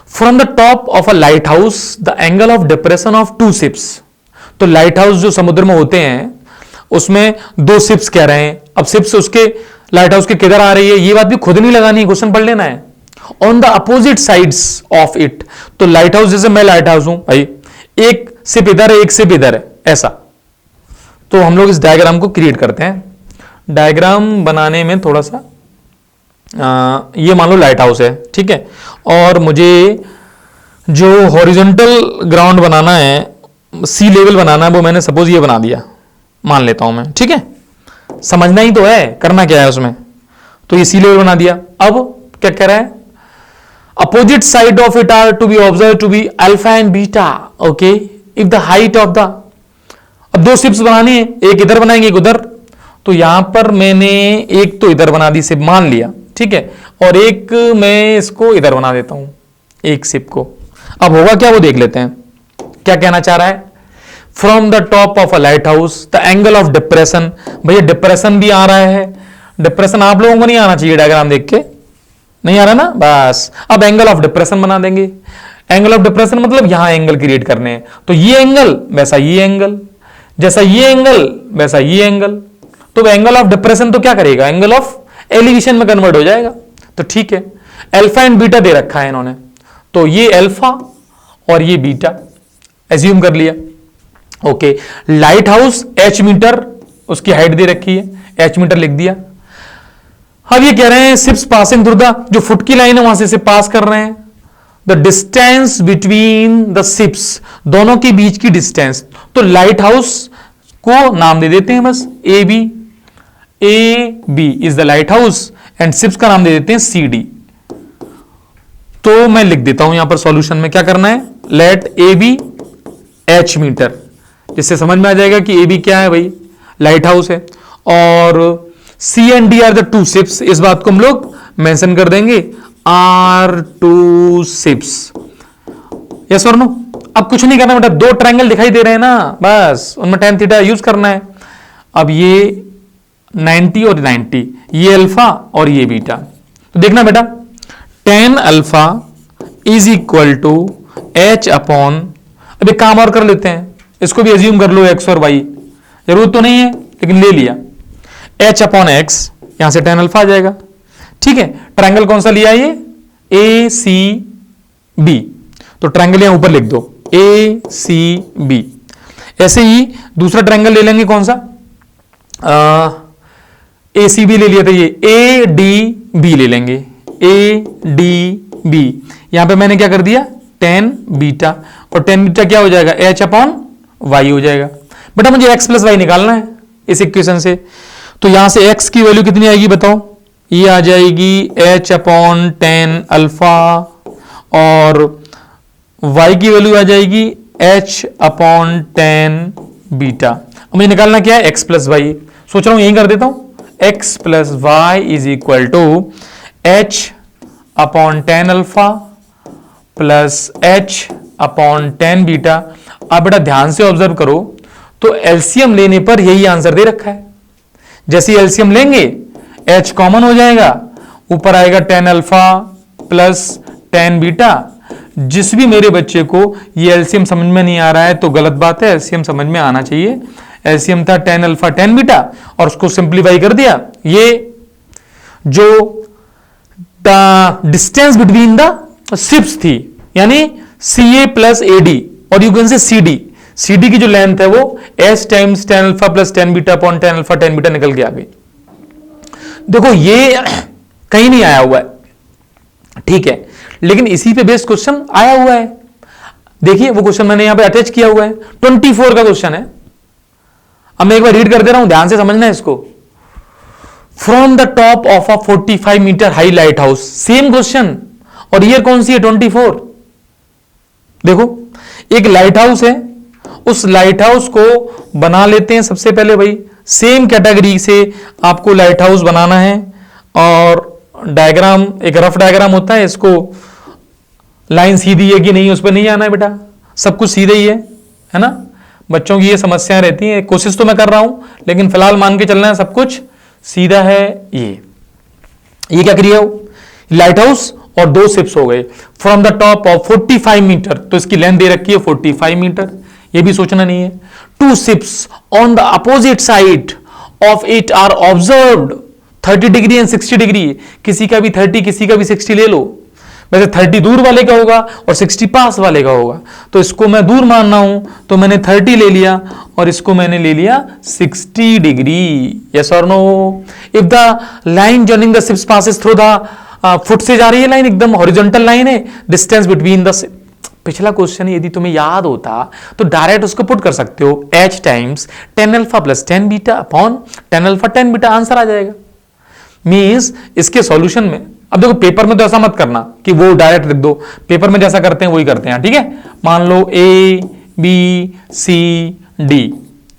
from the top of a light house the angle of depression of 2 ships. तो लाइट हाउस जो समुद्र में होते हैं उसमें 2 शिप्स कह रहे हैं। अब शिप्स उसके लाइट हाउस के किधर आ रही है, ये बात भी खुद नहीं लगानी है, क्वेश्चन पढ़ लेना है। On the opposite sides of it, तो लाइट हाउस, जैसे मैं लाइट हाउस हूं भाई, एक शिप इधर है, एक शिप इधर है, ऐसा। तो हम लोग इस डायग्राम को क्रिएट करते हैं। डायग्राम बनाने में थोड़ा सा ये मान लो लाइट हाउस है, ठीक है, और मुझे जो हॉरिजॉन्टल ग्राउंड बनाना है, सी लेवल बनाना है, वो मैंने सपोज ये बना दिया, मान लेता हूं मैं, ठीक है। समझना ही तो है, करना क्या है उसमें, तो ये सी लेवल बना दिया। अब क्या कह रहा है, opposite side of it are to be observe to be alpha and beta, okay, if the height of the, अब 2 शिप्स बनानी है, एक इधर बनाएंगे एक उधर, तो यहां पर मैंने एक तो इधर बना दी शिप, मान लिया, ठीक है, और एक मैं इसको इधर बना देता हूं, एक शिप को। अब होगा क्या वो देख लेते हैं, क्या कहना चाह रहा है। From the top of a light house the angle of depression, भैया डिप्रेशन भी आ रहा है, डिप्रेशन आप लोगों को नहीं आना चाहिए, डायग्राम देख के नहीं आ रहा ना, बस अब एंगल ऑफ डिप्रेशन बना देंगे। एंगल ऑफ डिप्रेशन मतलब यहां एंगल क्रिएट करने हैं, तो ये एंगल वैसा ये एंगल, जैसा ये एंगल वैसा ये एंगल, तो एंगल ऑफ डिप्रेशन तो क्या करेगा, एंगल ऑफ एलिवेशन में कन्वर्ट हो जाएगा। तो ठीक है, अल्फा एंड बीटा दे रखा है इन्होंने, तो ये अल्फा और ये बीटा एज्यूम कर लिया, okay. Lighthouse h metre उसकी हाइट दे रखी है, h मीटर लिख दिया। अब ये कह रहे हैं शिप्स पासिंग थ्रू द, जो फुट की लाइन है वहां से पास कर रहे हैं, the distance between the ships, दोनों के बीच की डिस्टेंस। तो लाइट हाउस को नाम दे देते हैं बस A B is the lighthouse and ships का नाम दे देते हैं CD। तो मैं लिख देता हूं यहां पर सॉल्यूशन में क्या करना है, let A B h metre, जिससे समझ में आ जाएगा कि ए बी क्या है भाई, लाइट हाउस है, और C and D are the 2 ships, इस बात को हम लोग मेंशन कर देंगे, आर 2 शिप्स, यस और नो। अब कुछ नहीं करना बेटा, 2 ट्रायंगल दिखाई दे रहे हैं ना, बस उनमें tan थीटा यूज करना है। अब ये 90 और 90, ये अल्फा और ये बीटा, तो देखना बेटा tan alpha is equal to h upon, अब एक काम और कर लेते हैं, इसको भी एज्यूम कर लो x और y, जरूरत तो नहीं है लेकिन ले लिया, h अपॉन x, यहां से tan अल्फा आ जाएगा, ठीक है। ट्रायंगल कौन सा लिया ये, ACB, तो ट्रायंगल यहां ऊपर लिख दो ACB। ऐसे ही दूसरा ट्रायंगल ले लेंगे, कौन सा, ACB ले लिया था, ये ADB ले लेंगे, ADB। यहां पे मैंने क्या कर दिया, tan बीटा, और tan बीटा क्या हो जाएगा, h अपॉन y हो जाएगा। बेटा मुझे x प्लस वाई निकालना है इस इक्वेशन से, तो यहां से x की वैल्यू कितनी आएगी बताओ, ये आ जाएगी h अपॉन 10 अल्फा, और y की वैल्यू आ जाएगी h अपॉन 10 बीटा। अब मुझे निकालना क्या है, x प्लस वाई। सोच रहा हूं यही कर देता हूं, x plus Y is equal to h upon 10 alpha plus h upon 10 beta. आप बेटा ध्यान से ऑब्जर्व करो तो एलसीएम लेने पर यही आंसर दे रखा है। जैसे एलसीएम लेंगे h कॉमन हो जाएगा, ऊपर आएगा 10 अल्फा प्लस 10 बीटा। जिस भी मेरे बच्चे को ये एलसीएम समझ में नहीं आ रहा है तो गलत बात है, एलसीएम समझ में आना चाहिए। एलसीएम था 10 अल्फा 10 बीटा और उसको सिंप्लीफाई कर दिया। ये जो डिस्टेंस बिटवीन द शिप्स थी यानी CA प्लस AD और you can say CD, CD की जो लेंथ है वो S times 10 alpha plus 10 beta upon 10 alpha 10 beta निकल के आ गई। देखो ये कहीं नहीं आया हुआ है, ठीक है, लेकिन इसी पे बेस्ड क्वेश्चन आया हुआ है। देखिए वो क्वेश्चन मैंने यहां पे अटैच किया हुआ है, 24 का क्वेश्चन है। अब मैं एक बार रीड कर दे रहा हूं, ध्यान से समझना है इसको। From the top of a 45 metre high lighthouse, same question, और ईयर कौन सी है, 24। देखो एक लाइट हाउस है, उस लाइट हाउस को बना लेते हैं सबसे पहले भाई, सेम कैटेगरी से आपको लाइट हाउस बनाना है। और डायग्राम एक रफ डायग्राम होता है, इसको लाइन सीधी है कि नहीं उस पर नहीं आना है बेटा, सब कुछ सीधे ही है ना। बच्चों की ये समस्याएं रहती हैं, कोशिश तो मैं कर रहा हूं लेकिन फिलहाल मान के चलना है सब कुछ सीधा है। ये क्या क्रिया हो, लाइट हाउस और दो शिप्स हो गए from the top of 45 metre, तो इसकी लेंथ दे रखी है 45 मीटर, ये भी सोचना नहीं है। Two ships on the opposite side of it are observed 30 degree and 60 degree, किसी का भी 30 किसी का भी 60 ले लो। वैसे 30 दूर वाले का होगा और 60 पास वाले का होगा, तो इसको मैं दूर मान रहा हूं तो मैंने 30 ले लिया और इसको मैंने ले लिया 60 डिग्री। यस और no. If the line joining the ships passes through the foot से जा रही है लाइन, एकदम हॉरिजॉन्टल लाइन है, डिस्टेंस बिटवीन द, पिछला क्वेश्चन यदि तुम्हें याद होता तो डायरेक्ट उसको पुट कर सकते हो, h times 10 alpha plus 10 beta upon 10 alpha 10 beta, answer आ जाएगा। मींस इसके सॉल्यूशन में, अब देखो पेपर में तो ऐसा मत करना कि वो डायरेक्ट लिख दो, पेपर में जैसा करते हैं वही करते हैं, ठीक है। मान लो A B C D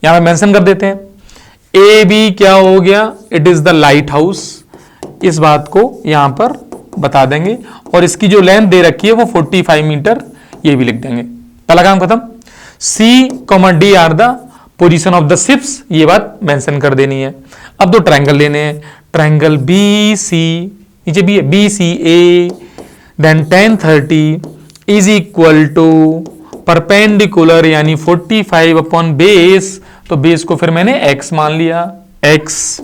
यहां पे मेंशन कर देते हैं। A B क्या हो गया, it is the light house, इस बात को यहां पर बता देंगे, और इसकी जो लेंथ दे रखी है वो 45 मीटर, ये भी लिख देंगे, पहला काम खत्म। C, D are the position of the ships, ये बात मेंशन कर देनी है। अब दो ट्रायंगल लेने हैं, ट्रायंगल BC, नीचे भी है BCA, then tan 30 is equal to perpendicular यानी 45 अपॉन बेस, तो बेस को फिर मैंने x मान लिया, x।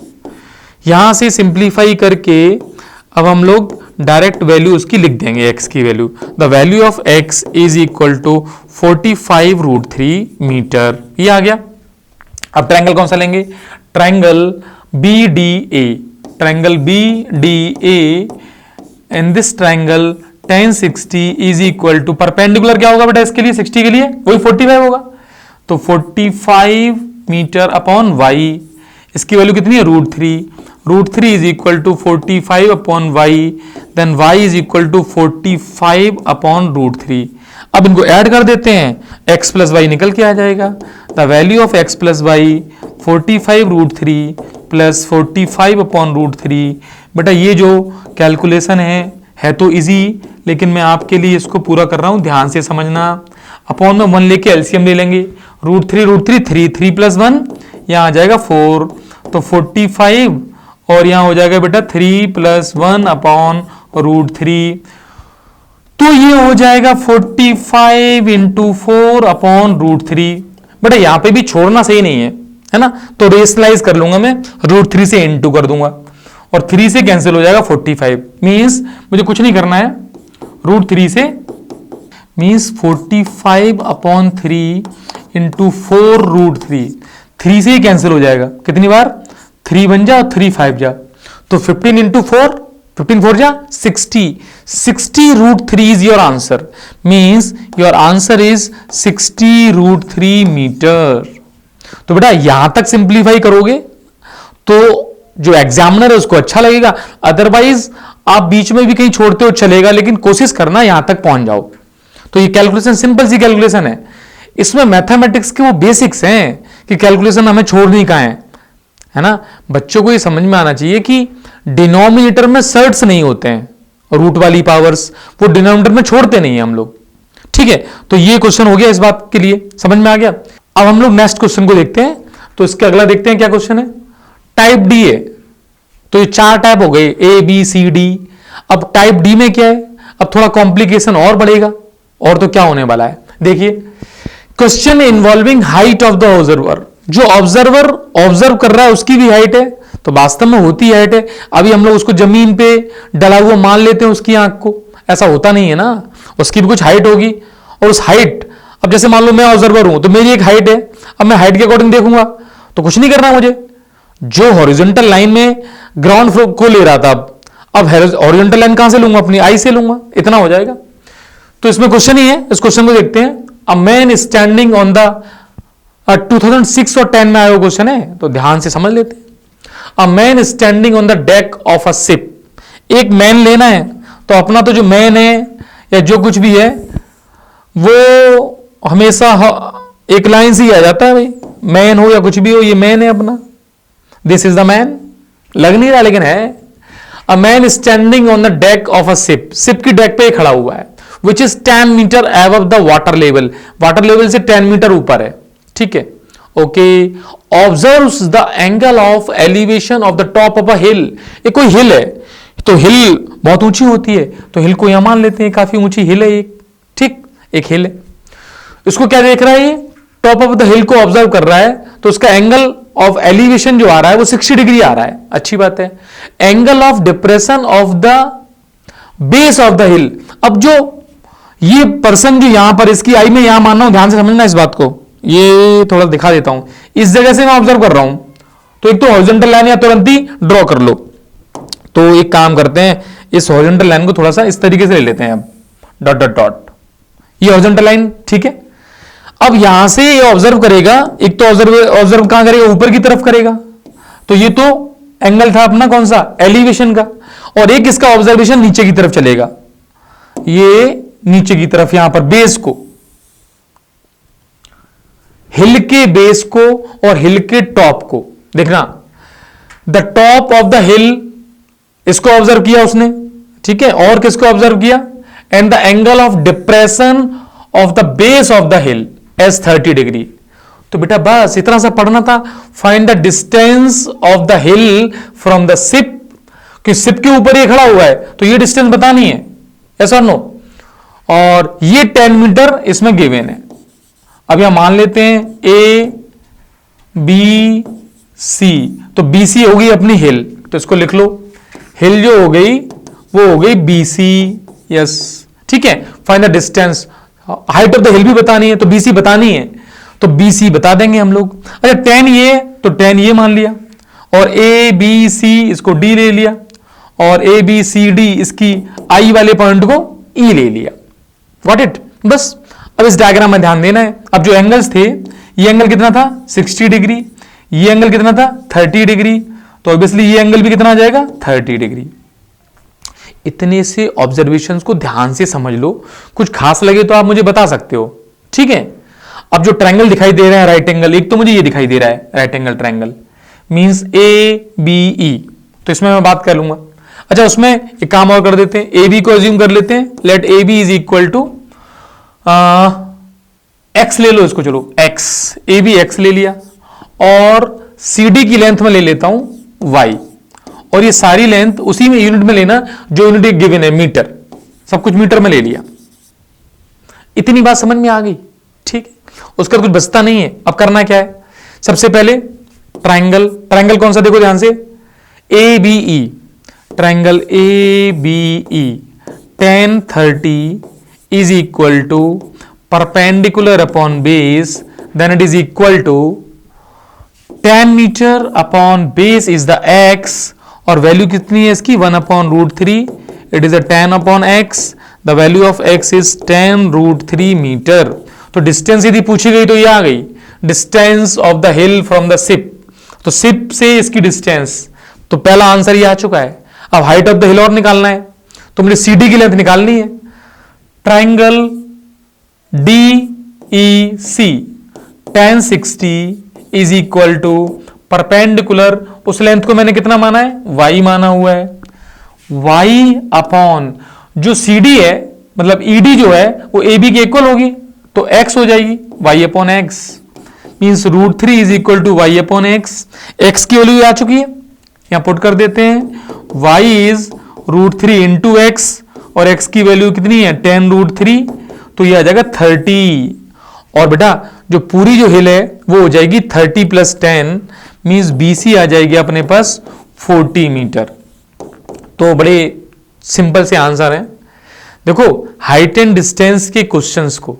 यहां से सिंप्लीफाई करके अब हम लोग डायरेक्ट वैल्यू उसकी लिख देंगे, x की value, the value of x is equal to 45√3 metre, ये आ गया। अब ट्रायंगल कौन सा लेंगे, triangle BDA, triangle BDA, in this triangle tan 60 is equal to perpendicular क्या होगा बेटा इसके लिए, 60 के लिए वही 45 होगा, तो 45 मीटर अपॉन y, इसकी वैल्यू कितनी है, √3 is equal to 45 upon y, then y is equal to 45 upon √3। अब इनको ऐड कर देते हैं, x प्लस वाई निकल के आ जाएगा, the value of x plus Y 45√3 plus 45 upon √3। बेटा ये जो कैलकुलेशन है तो इजी, लेकिन मैं आपके लिए इसको पूरा कर रहा हूं, ध्यान से समझना। अपॉन में 1 लेके एलसीएम ले लेंगे, √3 3 प्लस 1 यहां आ जाएगा 4, तो 45 और यहां हो जाएगा बेटा 3 प्लस 1 अपॉन √3, तो ये हो जाएगा 45 इंटू 4 अपॉन √3। बेटा यहां पे भी छोड़ना सही नहीं है ना, तो रेशनलाइज कर लूंगा मैं, √3 से इंटू कर दूंगा और 3 से कैंसिल हो जाएगा 45, मींस मुझे कुछ नहीं करना है, √3 से मींस 45 अपॉन 3 इंटू 4√3, 3 से ही कैंसिल हो जाएगा, कितनी बार 3 बन जा और 3 5 जा, तो 15 इंटू 4, 15 4 जा 60√3 is your answer, means your answer is 60√3 metre. तो बेटा यहां तक सिंप्लीफाई करोगे तो जो एग्जामिनर है उसको अच्छा लगेगा, अदरवाइज आप बीच में भी कहीं छोड़ते हो चलेगा, लेकिन कोशिश करना यहां तक पहुंच जाओ। तो ये कैलकुलेशन सिंपल सी कैलकुलेशन है, इसमें मैथमेटिक्स के वो बेसिक्स हैं कि कैलकुलेशन हमें छोड़नी कहां है ना। बच्चों को ये समझ में आना चाहिए कि डिनोमिनेटर में सर्ट्स नहीं होते हैं, रूट वाली पावर्स वो डिनोमिनेटर में छोड़ते नहीं है हम लोग, ठीक है। तो ये क्वेश्चन हो गया, इस बात के लिए समझ में आ गया। अब हम लोग नेक्स्ट क्वेश्चन को देखते हैं। तो इसके अगला देखते हैं क्या क्वेश्चन है। टाइप डी है, तो ये 4 टाइप हो गए, ए बी सी डी। अब टाइप डी में क्या है, अब थोड़ा कॉम्प्लिकेशन और बढ़ेगा। और तो क्या होने वाला है, देखिए, question involving height of the observer. जो ऑब्जर्वर ऑब्जर्व कर रहा है उसकी भी हाइट है, तो वास्तव में होती हाइट है। अभी हम लोग उसको जमीन पे डला हुआ मान लेते हैं उसकी आंख को, ऐसा होता नहीं है ना, उसकी भी कुछ हाइट होगी। और उस हाइट, अब जैसे मान लो मैं ऑब्जर्वर हूं तो मेरी एक हाइट है, अब मैं हाइट के अकॉर्डिंग देखूंगा तो कुछ नहीं करना मुझे। जो हॉरिजॉन्टल लाइन में ग्राउंड फ्लोर को ले रहा था, अब हॉरिजॉन्टल लाइन कहां से लूंगा, अपनी आई से लूंगा, इतना हो जाएगा। तो इसमें क्वेश्चन ही है, इस क्वेश्चन को देखते हैं। अ मैन स्टैंडिंग ऑन द 2006 और 10 में आया क्वेश्चन है, तो ध्यान से समझ लेते हैं। अ man standing on the deck of a ship. एक मैन लेना है, तो अपना तो जो मैन है या जो कुछ भी है वो हमेशा एक लाइन से ही आ जाता है भाई, मैन हो या कुछ भी हो, ये मैन है अपना, दिस इज द मैन। लग नहीं रहा लेकिन है। A man standing on the deck of a ship, ship की डेक पे खड़ा हुआ है, which is 10 metre above the water level, water level से 10 मीटर ऊपर है, ठीक है, okay. Observes the angle of elevation of the top of a hill. ये कोई हिल है, तो हिल बहुत ऊंची होती है, तो हिल को यहां मान लेते हैं, काफी ऊंची हिल है एक, ठीक, एक हिल है। इसको क्या देख रहा है, ये टॉप ऑफ द हिल को ऑब्जर्व कर रहा है, तो उसका एंगल ऑफ एलिवेशन जो आ रहा है वो 60 डिग्री आ रहा है, अच्छी बात है। Angle of depression of the base of the हिल। अब जो ये पर्सन जो यहां पर, इसकी आई में यहां मान रहा हूं, ध्यान से समझना इस बात को, ये थोड़ा दिखा देता हूं। इस जगह से मैं ऑब्जर्व कर रहा हूं, तो एक तो हॉरिजॉन्टल लाइन या तुरंत ही ड्रॉ कर लो। तो एक काम करते हैं, इस हॉरिजॉन्टल लाइन को थोड़ा सा इस तरीके से ले लेते हैं, अब डॉट डॉट डॉट, ये हॉरिजॉन्टल लाइन, ठीक है। अब यहां से ये ऑब्जर्व करेगा, एक तो ऑब्जर्व कहां करेगा, ऊपर की तरफ करेगा, तो ये तो एंगल था अपना कौन सा, एलिवेशन का। और एक इसका ऑब्जर्वेशन नीचे की तरफ चलेगा, ये नीचे की तरफ यहां पर बेस को, हिल के बेस को और हिल के टॉप को देखना। द टॉप ऑफ द हिल, इसको ऑब्जर्व किया उसने, ठीक है, और किसको ऑब्जर्व किया, and the angle of depression of the base of the hill as 30 degree. तो बेटा बस इतना सा पढ़ना था। Find the distance of the hill from the ship, कि शिप के ऊपर ये खड़ा हुआ है तो ये डिस्टेंस बतानी है, ऐसा नो। और ये 10 मीटर इसमें गिवन है। अब यहां मान लेते हैं ए बी सी, तो बी सी हो गई अपनी हिल, तो इसको लिख लो, हिल जो हो गई वो हो गई बी सी, यस, ठीक है। Find the distance, height of the हिल भी बतानी है, तो बी सी बतानी है, तो बी सी बता देंगे हम लोग। अच्छा 10 ये, तो 10 ये मान लिया, और ए बी सी इसको डी ले लिया, और ए बी सी डी इसकी आई वाले पॉइंट को ई ले लिया, गॉट इट। बस अब इस डायग्राम में ध्यान देना है। अब जो एंगल्स थे, ये एंगल कितना था 60 डिग्री, ये एंगल कितना था 30 डिग्री, तो ऑब्वियसली ये एंगल भी कितना आ जाएगा 30 डिग्री। इतने से ऑब्जर्वेशंस को ध्यान से समझ लो, कुछ खास लगे तो आप मुझे बता सकते हो, ठीक है। अब जो ट्रायंगल दिखाई दे रहा है राइट एंगल, एक तो मुझे ये दिखाई दे रहा है right angle triangle means A B E, तो इसमें मैं बात कर लूंगा। अच्छा उसमें एक काम और कर देते हैं, ए बी को अज्यूम कर लेते हैं, let A B is equal to X ले लो इसको, चलो एक्स, ए बी एक्स ले लिया, और सी डी की लेंथ में ले लेता हूं वाई, और ये सारी लेंथ उसी में यूनिट में लेना जो यूनिट गिवन है, मीटर, सब कुछ मीटर में ले लिया। इतनी बात समझ में आ गई, ठीक है। उसका कुछ बचता नहीं है। अब करना क्या है, सबसे पहले ट्रायंगल, ट्रायंगल कौन सा देखो ध्यान से, A B E, triangle A B E, tan 30 is equal to perpendicular upon base, then it is equal to tan meter upon base is the x, और वैल्यू कितनी है इसकी 1/√3, it is a tan upon x, the value of x is tan√3 metre. तो distance यदि पूछी गई तो ये आ गई, distance of the hill from the ship, तो शिप से इसकी डिस्टेंस, तो पहला आंसर ये आ चुका है। अब हाइट ऑफ द हिल और निकालना है, तो मुझे CD की लेंथ निकालनी है। Triangle DEC tan 60 is equal to perpendicular, उस लेंथ को मैंने कितना माना है, y माना हुआ है। y अपॉन जो CD है, मतलब ED जो है वो AB के इक्वल होगी, तो x हो जाएगी y upon X, means √3 is equal to y upon X. x की वैल्यू आ चुकी है, यहां पुट कर देते हैं। y इज √3 इंटू एक्स, और x की वैल्यू कितनी है, 10√3, तो ये आ जाएगा 30। और बेटा जो पूरी जो हिल है वो हो जाएगी 30 प्लस 10, मीन्स BC आ जाएगी अपने पास 40 मीटर। तो बड़े सिंपल से आंसर है। देखो हाइट एंड डिस्टेंस के क्वेश्चंस को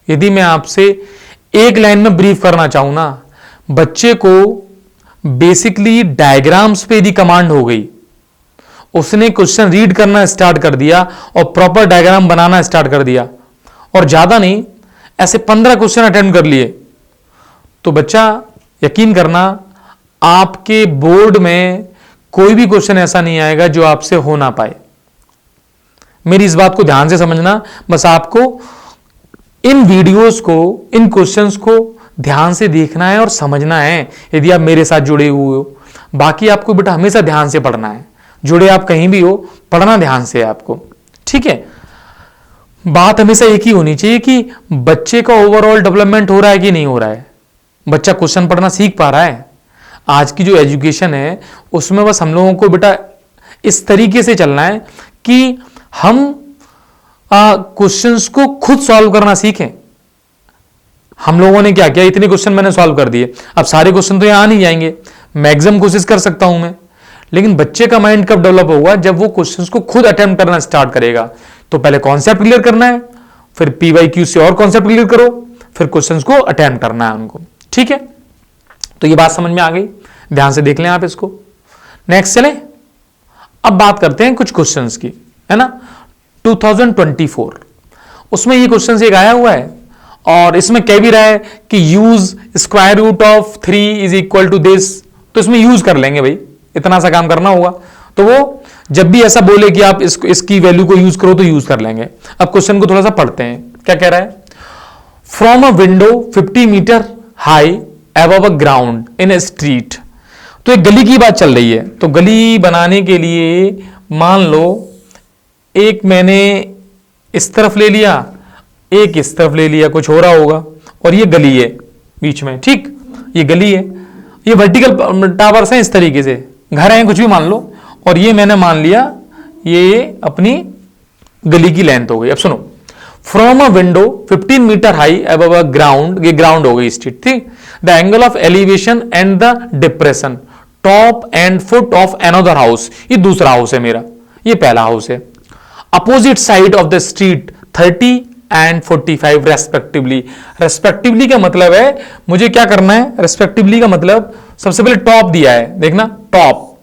यदि मैं आपसे एक लाइन में ब्रीफ करना चाहूं ना, बच्चे को बेसिकली डायग्राम्स पे यदि कमांड हो गई, उसने क्वेश्चन रीड करना स्टार्ट कर दिया और प्रॉपर डायग्राम बनाना स्टार्ट कर दिया, और ज्यादा नहीं ऐसे 15 क्वेश्चन अटेम्प्ट कर लिए, तो बच्चा यकीन करना आपके बोर्ड में कोई भी क्वेश्चन ऐसा नहीं आएगा जो आपसे हो ना पाए। मेरी इस बात को ध्यान से समझना, बस आपको इन वीडियोस को, इन क्वेश्चंस को ध्यान से देखना है और समझना है, यदि आप मेरे साथ जुड़े हुए हो। बाकी आपको बेटा हमेशा ध्यान से पढ़ना है, जुड़े आप कहीं भी हो, पढ़ना ध्यान से आपको, ठीक है। बात हमेशा एक ही होनी चाहिए कि बच्चे का ओवरऑल डेवलपमेंट हो रहा है कि नहीं हो रहा है, बच्चा क्वेश्चन पढ़ना सीख पा रहा है। आज की जो एजुकेशन है उसमें बस हम लोगों को बेटा इस तरीके से चलना है कि हम क्वेश्चंस को खुद सॉल्व करना सीखें। हम लोगों ने क्या किया, इतने क्वेश्चन मैंने सॉल्व कर दिए, अब सारे क्वेश्चन तो यहां आ नहीं जाएंगे, मैक्सिमम कोशिश कर सकता हूं मैं, लेकिन बच्चे का माइंड कब डेवलप होगा, जब वो क्वेश्चंस को खुद अटेम्प्ट करना स्टार्ट करेगा। तो पहले कॉन्सेप्ट क्लियर करना है, फिर PYQ से और कॉन्सेप्ट क्लियर करो, फिर क्वेश्चंस को अटेम्प्ट करना है उनको, ठीक है। तो ये बात समझ में आ गई, ध्यान से देख लें आप इसको। नेक्स्ट चले, अब बात करते हैं कुछ क्वेश्चंस की, है ना। 2024 उसमें ये क्वेश्चन एक आया हुआ है, और इसमें कह भी रहा है कि use square root of 3 is equal to this, तो इसमें यूज कर लेंगे भाई, इतना सा काम करना होगा। तो वो जब भी ऐसा बोले कि आप इसकी वैल्यू को यूज करो तो यूज कर लेंगे। अब क्वेश्चन को थोड़ा सा पढ़ते हैं, क्या कह रहा है। From a window 50 metre high above a ground in a street, तो एक गली की बात चल रही है। तो गली बनाने के लिए मान लो एक मैंने इस तरफ ले लिया, एक इस तरफ ले लिया, कुछ हो रहा होगा, और ये गली है बीच में, ठीक, ये गली है, ये वर्टिकल टावर्स हैं, इस तरीके से घर हैं, कुछ भी मान लो, और ये मैंने मान लिया ये अपनी गली की लेंथ हो गई। अब सुनो, from a window 15 metre high above a ground, ये ग्राउंड हो गई स्ट्रीट, ठीक। The angle of elevation and the depression top and foot of another house, ये दूसरा हाउस है मेरा, ये पहला हाउस है। Opposite side of the street 30 and 45 respectively. Respectively का मतलब है मुझे क्या करना है, रेस्पेक्टिवली का मतलब सबसे पहले टॉप दिया है, देखना टॉप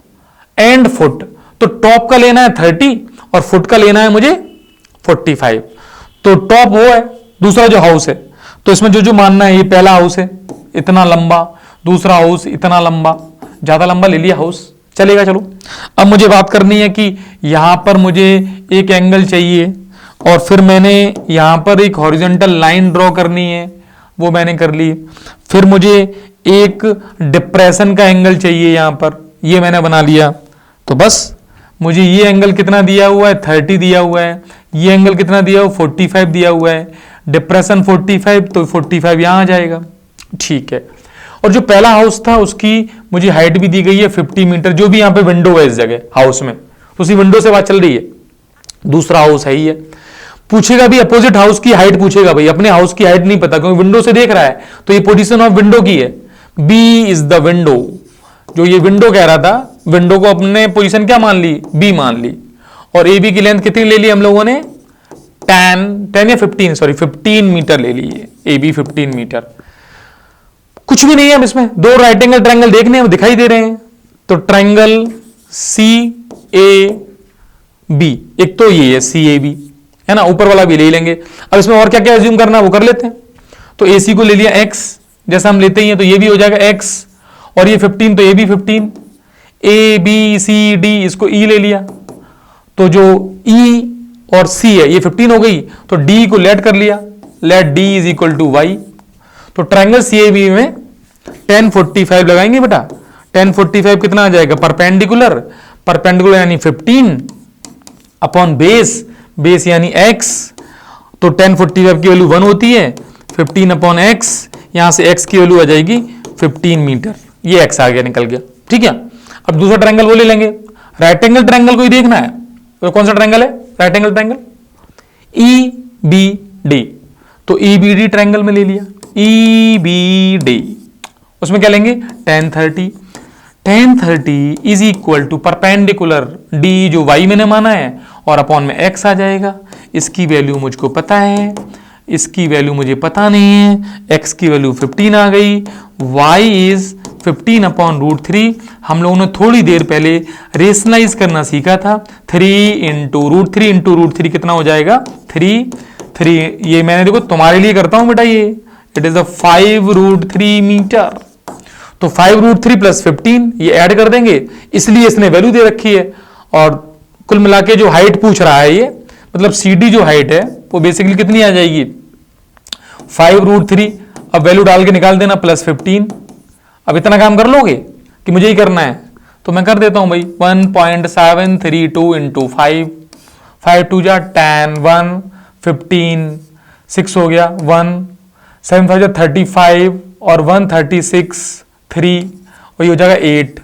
एंड फुट, तो टॉप का लेना है 30 और फुट का लेना है मुझे 45। तो टॉप वो है, दूसरा जो हाउस है, तो इसमें जो जो मानना है, ये पहला हाउस है इतना लंबा, दूसरा हाउस इतना लंबा, ज्यादा लंबा ले लिया हाउस, चलेगा। चलो अब मुझे बात करनी है कि यहां पर मुझे एक एंगल चाहिए, और फिर मैंने यहां पर एक हॉरिजॉन्टल लाइन ड्रॉ करनी है, वो मैंने कर ली। फिर मुझे एक डिप्रेशन का एंगल चाहिए यहां पर, ये मैंने बना लिया। तो बस मुझे ये एंगल कितना दिया हुआ है, 30 दिया हुआ है, ये एंगल कितना दिया हुआ, 45 दिया हुआ है, डिप्रेशन 45, तो 45 यहां आ जाएगा, ठीक है। और जो पहला हाउस था उसकी मुझे हाइट भी दी गई है 50 मीटर, जो भी यहां पे विंडो है इस जगह हाउस में, तो उसी विंडो से बात चल रही है, दूसरा हाउस है ही है। पूछेगा भी अपोजिट हाउस की हाइट पूछेगा, भाई अपने हाउस की हाइट नहीं पता क्योंकि विंडो से देख रहा है, तो ये पोजीशन ऑफ विंडो की है, बी इज द विंडो, जो ये विंडो कह रहा था, विंडो को अपने पोजीशन क्या मान ली, बी मान ली। और ए बी की लेंथ कितनी ले ली हम लोगों ने, 10 या 15, सॉरी 15 मीटर ले ली है, ए बी 15 मीटर। कुछ भी नहीं है अब इसमें, दो राइट एंगल ट्रायंगल देखने हैं, दिखाई दे रहे हैं, तो ट्रायंगल सी ए बी, एक तो ये है सी ए बी, है ना, ऊपर वाला भी ले लेंगे। अब इसमें और क्या क्या एज्यूम करना है वो कर लेते हैं। तो ए सी को ले लिया एक्स, जैसा हम लेते ही हैं, तो ये भी हो जाएगा एक्स, और ये 15, तो ये भी 15, ए बी सी डी, इसको ई ले लिया, तो जो ई और सी है ये 15 हो गई, तो डी को लेट कर लिया, let D is equal to y. तो ट्रायंगल सीएबी में 1045 लगाएंगे बेटा, 1045 कितना आ जाएगा, परपेंडिकुलर, परपेंडिकुलर यानी 15 अपॉन बेस, बेस यानी x, तो 1045 की वैल्यू 1 होती है, 15 अपॉन x, यहां से x की वैल्यू आ जाएगी 15 मीटर, ये x आ गया, निकल गया। ठीक है, अब दूसरा ट्रायंगल वो ले लेंगे, राइट एंगल ट्रायंगल को ही देखना है, तो कौन सा ट्रायंगल है, right angle triangle E B D, तो ई बी डी ट्रायंगल में ले लिया, ई बी डी, उसमें क्या लेंगे 1030, 1030 is equal to perpendicular D जो y मैंने माना है और अपॉन में x आ जाएगा, इसकी वैल्यू मुझको पता है, इसकी वैल्यू मुझे पता नहीं है, x की वैल्यू 15 आ गई, y इज 15 अपॉन √3, हम लोगों ने थोड़ी देर पहले रेशनलाइज करना सीखा था, 3 इंटू √3 कितना हो जाएगा 3, ये मैंने देखो तुम्हारे लिए करता हूं बेटा, ये इट इज 5√3 मीटर, तो 5√3 प्लस 15 ये ऐड कर देंगे, इसलिए इसने वैल्यू दे रखी है। और कुल मिला के जो हाइट पूछ रहा है ये, मतलब CD जो हाइट है वो बेसिकली कितनी आ जाएगी 5√3, अब वैल्यू डाल के निकाल देना प्लस 15। अब इतना काम कर लोगे कि मुझे ही करना है, तो मैं कर देता हूं भाई 1.732 इंटू 5, 5 2 जा 10, 1 15, 6 हो गया 1, 7 5 जा 35 और 1 36 3, और ये हो जाएगा 8,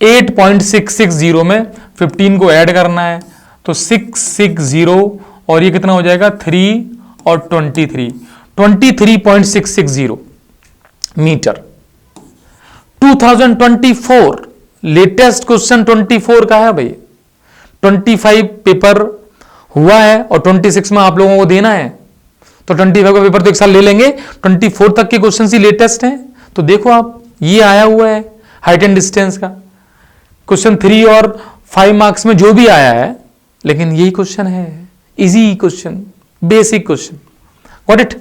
8.660 में 15 को ऐड करना है, तो 660 और ये कितना हो जाएगा 3 और 23, 23.660 मीटर। 2024 लेटेस्ट क्वेश्चन 24 का है भाई, 25 पेपर हुआ है और 26 में आप लोगों को देना है, तो 25 का पेपर तो एक साल ले लेंगे, 24 तक के क्वेश्चन ही लेटेस्ट हैं। तो देखो आप, ये आया हुआ है हाइट एंड डिस्टेंस का क्वेश्चन 3 और 5 मार्क्स में जो भी आया है, लेकिन यही क्वेश्चन है, easy question, basic question, got it.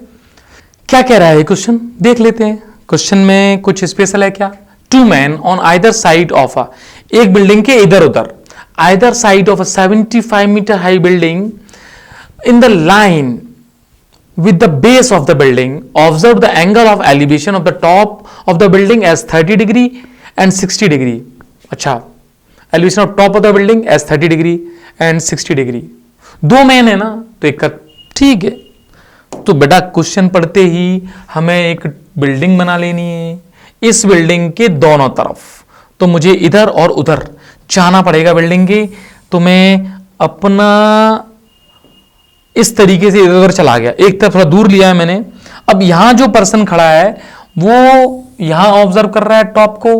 क्या कह रहा है क्वेश्चन, देख लेते हैं। क्वेश्चन में कुछ स्पेशल है क्या, 2 men on either side of a, एक बिल्डिंग के इधर उधर, either side of a 75 meter high building in the line with the base of the building, observe the angle of elevation of the top of the building as 30 degree and 60 degree. अच्छा, elevation of top of the building as 30 degree and 60 degree. दो man है ना, तो एक ठीक है। तो बेटा क्वेश्चन पढ़ते ही हमें एक बिल्डिंग बना लेनी है, इस बिल्डिंग के दोनों तरफ, तो मुझे इधर और उधर जाना पड़ेगा बिल्डिंग के, तो मैं अपना इस तरीके से इधर उधर चला गया, एक तरफ थोड़ा दूर लिया है मैंने। अब यहां जो पर्सन खड़ा है वो यहां ऑब्जर्व कर रहा है टॉप को,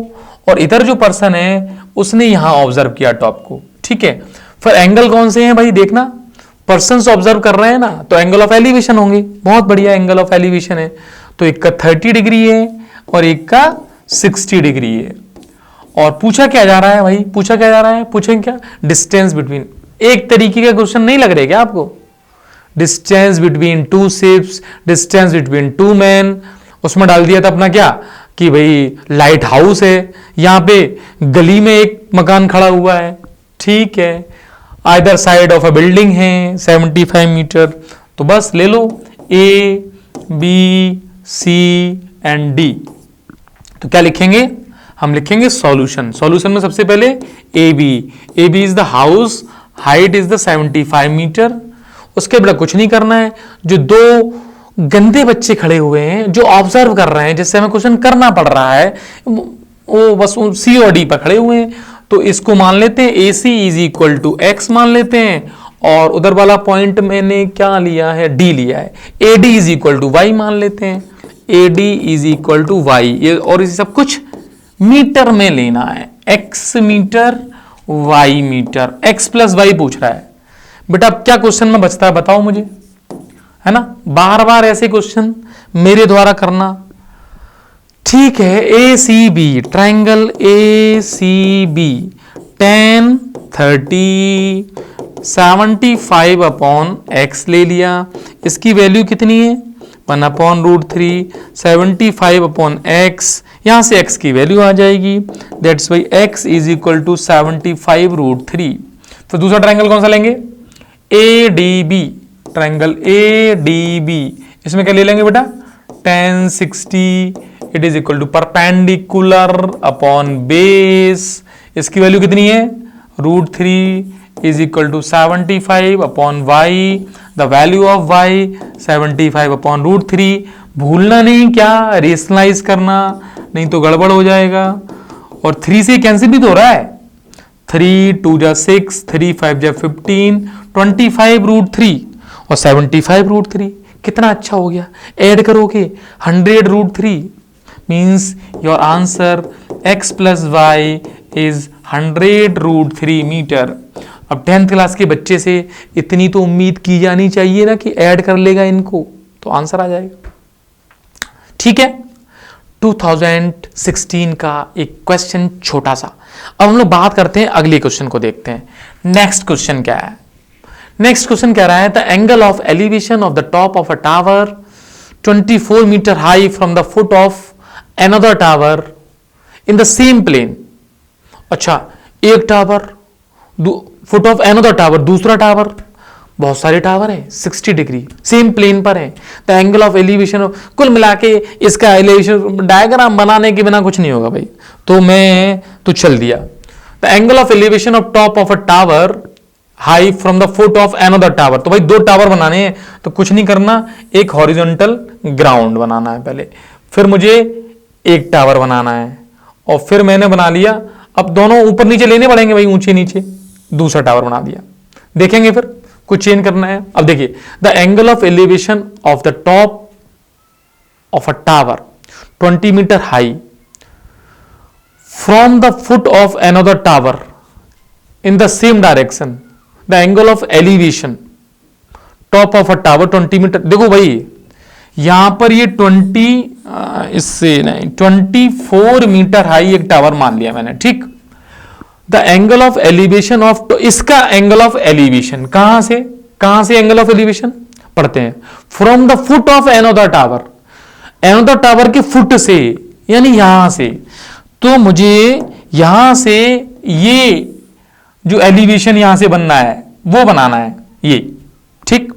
और इधर जो पर्सन है उसने यहां ऑब्जर्व किया टॉप को, ठीक है। फिर एंगल कौन से हैं भाई, देखना, पर्सन ऑब्जर्व कर रहे हैं ना, तो एंगल ऑफ एलिवेशन होंगे, बहुत बढ़िया एंगल ऑफ एलिवेशन है, तो एक का 30 डिग्री है और एक का 60 डिग्री है। और पूछा क्या जा रहा है भाई, पूछा क्या जा रहा है, पूछेंगे क्या, डिस्टेंस बिटवीन, एक तरीके का क्वेश्चन नहीं लग रहा है क्या आपको, distance between two ships, distance between two man, उसमें डाल दिया था अपना क्या कि भाई लाइट हाउस है, यहां पे गली में एक मकान खड़ा हुआ है, ठीक है, either side of a building है 75 मीटर, तो बस ले लो A B C and D. तो क्या लिखेंगे, हम लिखेंगे सॉल्यूशन। सॉल्यूशन में सबसे पहले A B is the house, height is the 75 meter. उसके बाद कुछ नहीं करना है, जो दो गंदे बच्चे खड़े हुए हैं जो ऑब्जर्व कर रहे हैं, जिससे हमें क्वेश्चन करना पड़ रहा है, वो बस सी और डी पर खड़े हुए हैं, तो इसको मान लेते हैं ए सी इज इक्वल टू एक्स मान लेते हैं, और उधर वाला पॉइंट मैंने क्या लिया है, डी लिया है, A D is equal to y मान लेते हैं, A D is equal to y, ये और इसे सब कुछ मीटर में लेना है, x meter y meter, x plus y पूछ रहा है बेटा। अब क्या क्वेश्चन में बचता है बताओ मुझे, है ना, बार बार ऐसे क्वेश्चन मेरे द्वारा करना, ठीक है। A C B, triangle A C B, 10 30 75 upon x ले लिया, इसकी वैल्यू कितनी है 1/√3, 75 अपॉन एक्स, यहां से x की वैल्यू आ जाएगी, that's y x is equal to 75√3। तो दूसरा ट्रायंगल कौन सा लेंगे? ADB, ट्रायंगल ADB, इसमें क्या ले लेंगे बेटा? tan 60, it is equal to perpendicular upon base, इसकी वैल्यू कितनी है? √3 is equal to 75 upon y, the value of y 75 upon √3। भूलना नहीं क्या, रेशनलाइज करना, नहीं तो गड़बड़ हो जाएगा। और 3 से कैंसिल भी तो हो रहा है, 3 2 जा 6, 3 5 जा 15, 25√3 और 75√3, कितना अच्छा हो गया। ऐड करोगे 100√3 means your answer x plus Y is 100√3 meter. अब 10th क्लास के बच्चे से इतनी तो उम्मीद की जानी चाहिए ना कि ऐड कर लेगा इनको, तो आंसर आ जाएगा। ठीक है, 2016 का एक क्वेश्चन छोटा सा। अब हम लोग बात करते हैं अगले क्वेश्चन को, देखते हैं नेक्स्ट क्वेश्चन क्या है। नेक्स्ट क्वेश्चन कह रहा है the angle of elevation of the top of a tower 24 meter high from the foot of another tower in the same plane. अच्छा, एक tower, foot of another tower, दूसरा tower, बहुत सारे टावर है, 60 degree same plane पर है। The angle of elevation, कुल मिला के इसका एलिवेशन डायग्राम बनाने के बिना कुछ नहीं होगा भाई, तो मैं तो चल दिया। The angle of elevation of top of a tower high from the foot of another tower. तो भाई दो टावर बनाने हैं, तो कुछ नहीं करना, एक हॉरिजॉन्टल ग्राउंड बनाना है पहले, फिर मुझे एक टावर बनाना है, और फिर मैंने बना लिया। अब दोनों ऊपर नीचे लेने पड़ेंगे भाई, ऊंचे नीचे, दूसरा टावर बना दिया। देखेंगे फिर कुछ चेंज करना है। अब देखिए, the angle of elevation of the top of a tower 20 meter high from the foot of another tower in the same direction, the angle of elevation top of a tower 20 meter. देखो भाई यहां पर ये 24 meter high एक tower मान लिया मैंने, ठीक। The angle of elevation of, इसका एंगल ऑफ एलिवेशन कहां से एंगल ऑफ एलिवेशन पढ़ते हैं, from the foot of another tower, another tower के फुट से, यानी यहां से। तो मुझे यहां से ये जो एलिवेशन यहां से बनना है वो बनाना है, ये ठीक।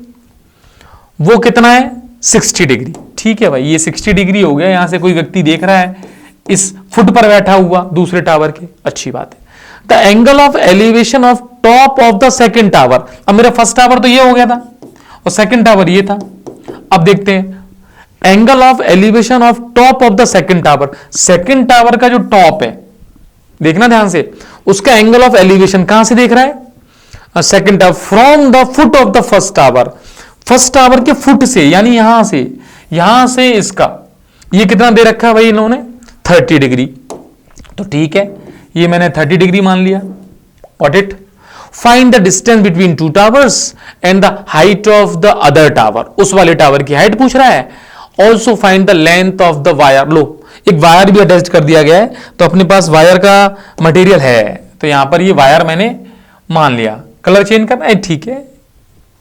वो कितना है? 60 डिग्री। ठीक है भाई, ये 60 डिग्री हो गया। यहां से कोई व्यक्ति देख रहा है इस फुट पर बैठा हुआ दूसरे टावर के, अच्छी बात है। The angle of elevation of top of the second tower, अब मेरा फर्स्ट टावर तो ये हो गया था और सेकेंड टावर ये था। अब देखते हैं angle of elevation of top of the second tower. Second tower का जो टॉप है, देखना ध्यान से, उसका एंगल ऑफ एलिवेशन कहां से देख रहा है? Second tower from the foot of the first tower, first tower के फुट से, यानी यहां से इसका ये कितना दे रखा है भाई इन्होंने? 30 डिग्री। तो ठीक है, ये मैंने 30 डिग्री मान लिया। Got it? Find the distance between two towers and the height of the other tower. उस वाले टावर की हाइट पूछ रहा है। Also find the length of the wire. लो, एक वायर भी अटैच कर दिया गया है, तो अपने पास वायर का मटेरियल है, तो यहां पर ये वायर मैंने मान लिया। कलर चेंज करना है, ठीक है,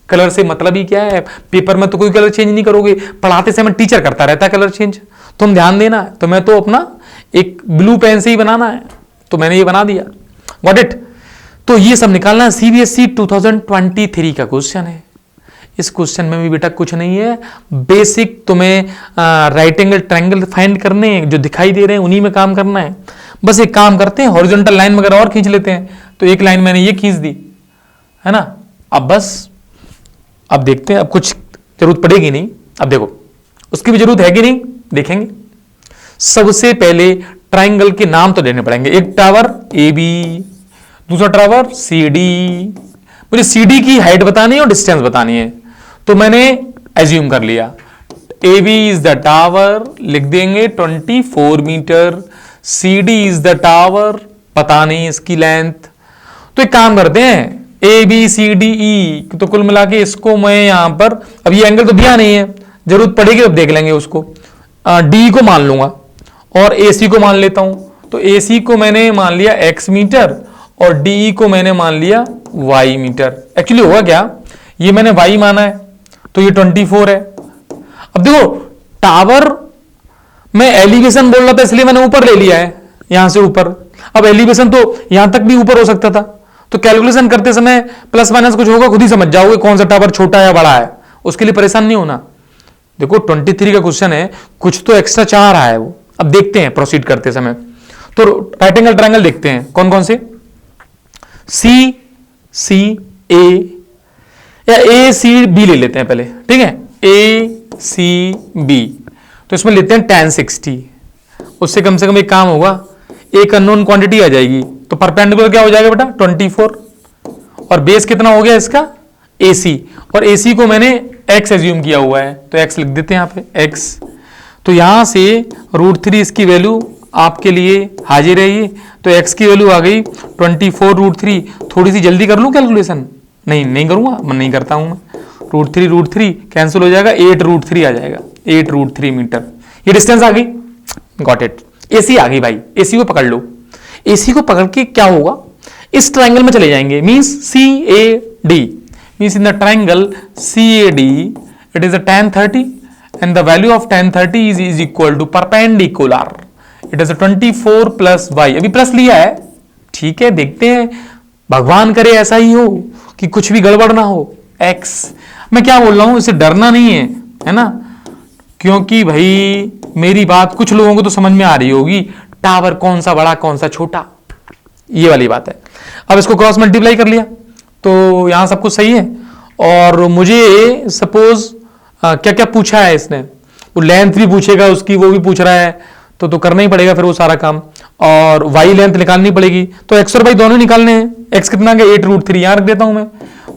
कलर से मतलब ही क्या है, पेपर में तो कोई कलर चेंज नहीं करोगे, पढ़ाते समय टीचर करता रहता है कलर चेंज, तुम ध्यान देना। तो मैं तो अपना एक ब्लू पेन से ही बनाना है, तो मैंने ये बना दिया। Got it? तो ये सब निकालना है। सीबीएसई 2023 का क्वेश्चन है। इस क्वेश्चन में भी बेटा कुछ नहीं है, बेसिक तुम्हें राइट एंगल ट्रायंगल फाइंड करने हैं, जो दिखाई दे रहे हैं उन्हीं में काम करना है। बस एक काम करते हैं, हॉरिजॉन्टल लाइन वगैरह और खींच लेते हैं। तो एक लाइन मैंने ये खींच दी है ना। अब बस अब देखते हैं, अब कुछ जरूरत पड़ेगी नहीं। अब देखो उसकी भी जरूरत है कि नहीं, देखेंगे। सबसे पहले ट्रायंगल के नाम तो देने पड़ेंगे। एक टावर ए बी, दूसरा टावर सी डी। मुझे सी डी की हाइट बतानी है और डिस्टेंस बतानी है, तो मैंने एज्यूम कर लिया A B is the tower, लिख देंगे 24 meter. C D is the tower, पता नहीं इसकी लेंथ। तो एक काम करते हैं, ए बी सी डी ई, तो कुल मिला के इसको मैं यहां पर, अब ये एंगल तो दिया नहीं है, जरूरत पड़ेगी तो देख लेंगे उसको। डी को मान लूंगा और ए सी को मान लेता हूं। तो ए सी को मैंने मान लिया x मीटर और डी को मैंने मान लिया y मीटर। एक्चुअली होगा क्या, ये मैंने y माना है तो ये 24 है। अब देखो टावर मैं एलिवेशन बोल रहा था इसलिए मैंने ऊपर ले लिया है, यहां से ऊपर। अब एलिवेशन तो यहां तक भी ऊपर हो सकता था, तो कैलकुलेशन करते समय प्लस माइनस कुछ होगा, खुद ही समझ जाओगे कौन सा टावर छोटा है या बड़ा है, उसके लिए परेशान नहीं होना। देखो 23 का क्वेश्चन है, कुछ तो एक्स्ट्रा चाह रहा है वो। अब देखते हैं प्रोसीड करते समय, तो राइट एंगल ट्रायंगल देखते हैं कौन कौन से। सी सी ए या ए सी बी ले लेते हैं पहले, ठीक है, ए सी बी। तो इसमें लेते हैं tan 60, उससे कम से कम एक काम होगा, एक अननोन क्वांटिटी आ जाएगी, तो परपेंडिकुलर क्या हो जाएगा बेटा 24, और बेस कितना हो गया इसका AC, और AC को मैंने x एज्यूम किया हुआ है, तो x लिख देते हैं यहाँ पे x। तो यहां से √3 इसकी वैल्यू आपके लिए हाजिर है ये, तो x की वैल्यू आ गई 24 √3। थोड़ी सी जल्दी कर लूं कैलकुलेशन? नहीं करूंगा, मैं नहीं करता हूं मैं। √3 कैंसिल हो जाएगा, 8 √3 आ जाएगा, 8 √3 मीटर। ये डिस्टेंस आ गई, गॉट इट। AC आ गई भाई, AC को पकड़ लो। AC को पकड़ के क्या होगा, इस ट्राइंगल में चले जाएंगे, means CAD, means in the triangle CAD it is a tan 30 and the value of tan 30 is equal to perpendicular, it is a 24 plus y। अभी प्लस लिया है, ठीक है, देखते हैं, भगवान करे ऐसा ही हो कि कुछ भी गड़बड़ ना हो। x, मैं क्या बोल रहा हूं, इसे डरना नहीं है ना, क्योंकि भाई मेरी बात कुछ लोगों को तो समझ में आ रही होगी, टावर कौन सा बड़ा कौन सा छोटा, ये वाली बात है। अब इसको क्रॉस मल्टीप्लाई कर लिया तो यहां सब कुछ सही है, और मुझे सपोज क्या क्या पूछा है इसने, वो लेंथ भी पूछेगा उसकी, वो भी पूछ रहा है, तो करना ही पड़ेगा फिर वो सारा काम, और वाई लेंथ निकालनी पड़ेगी, तो एक्स और वाई दोनों निकालने हैं। एक्स कितना गया 8 √3, यहां रख देता हूं मैं,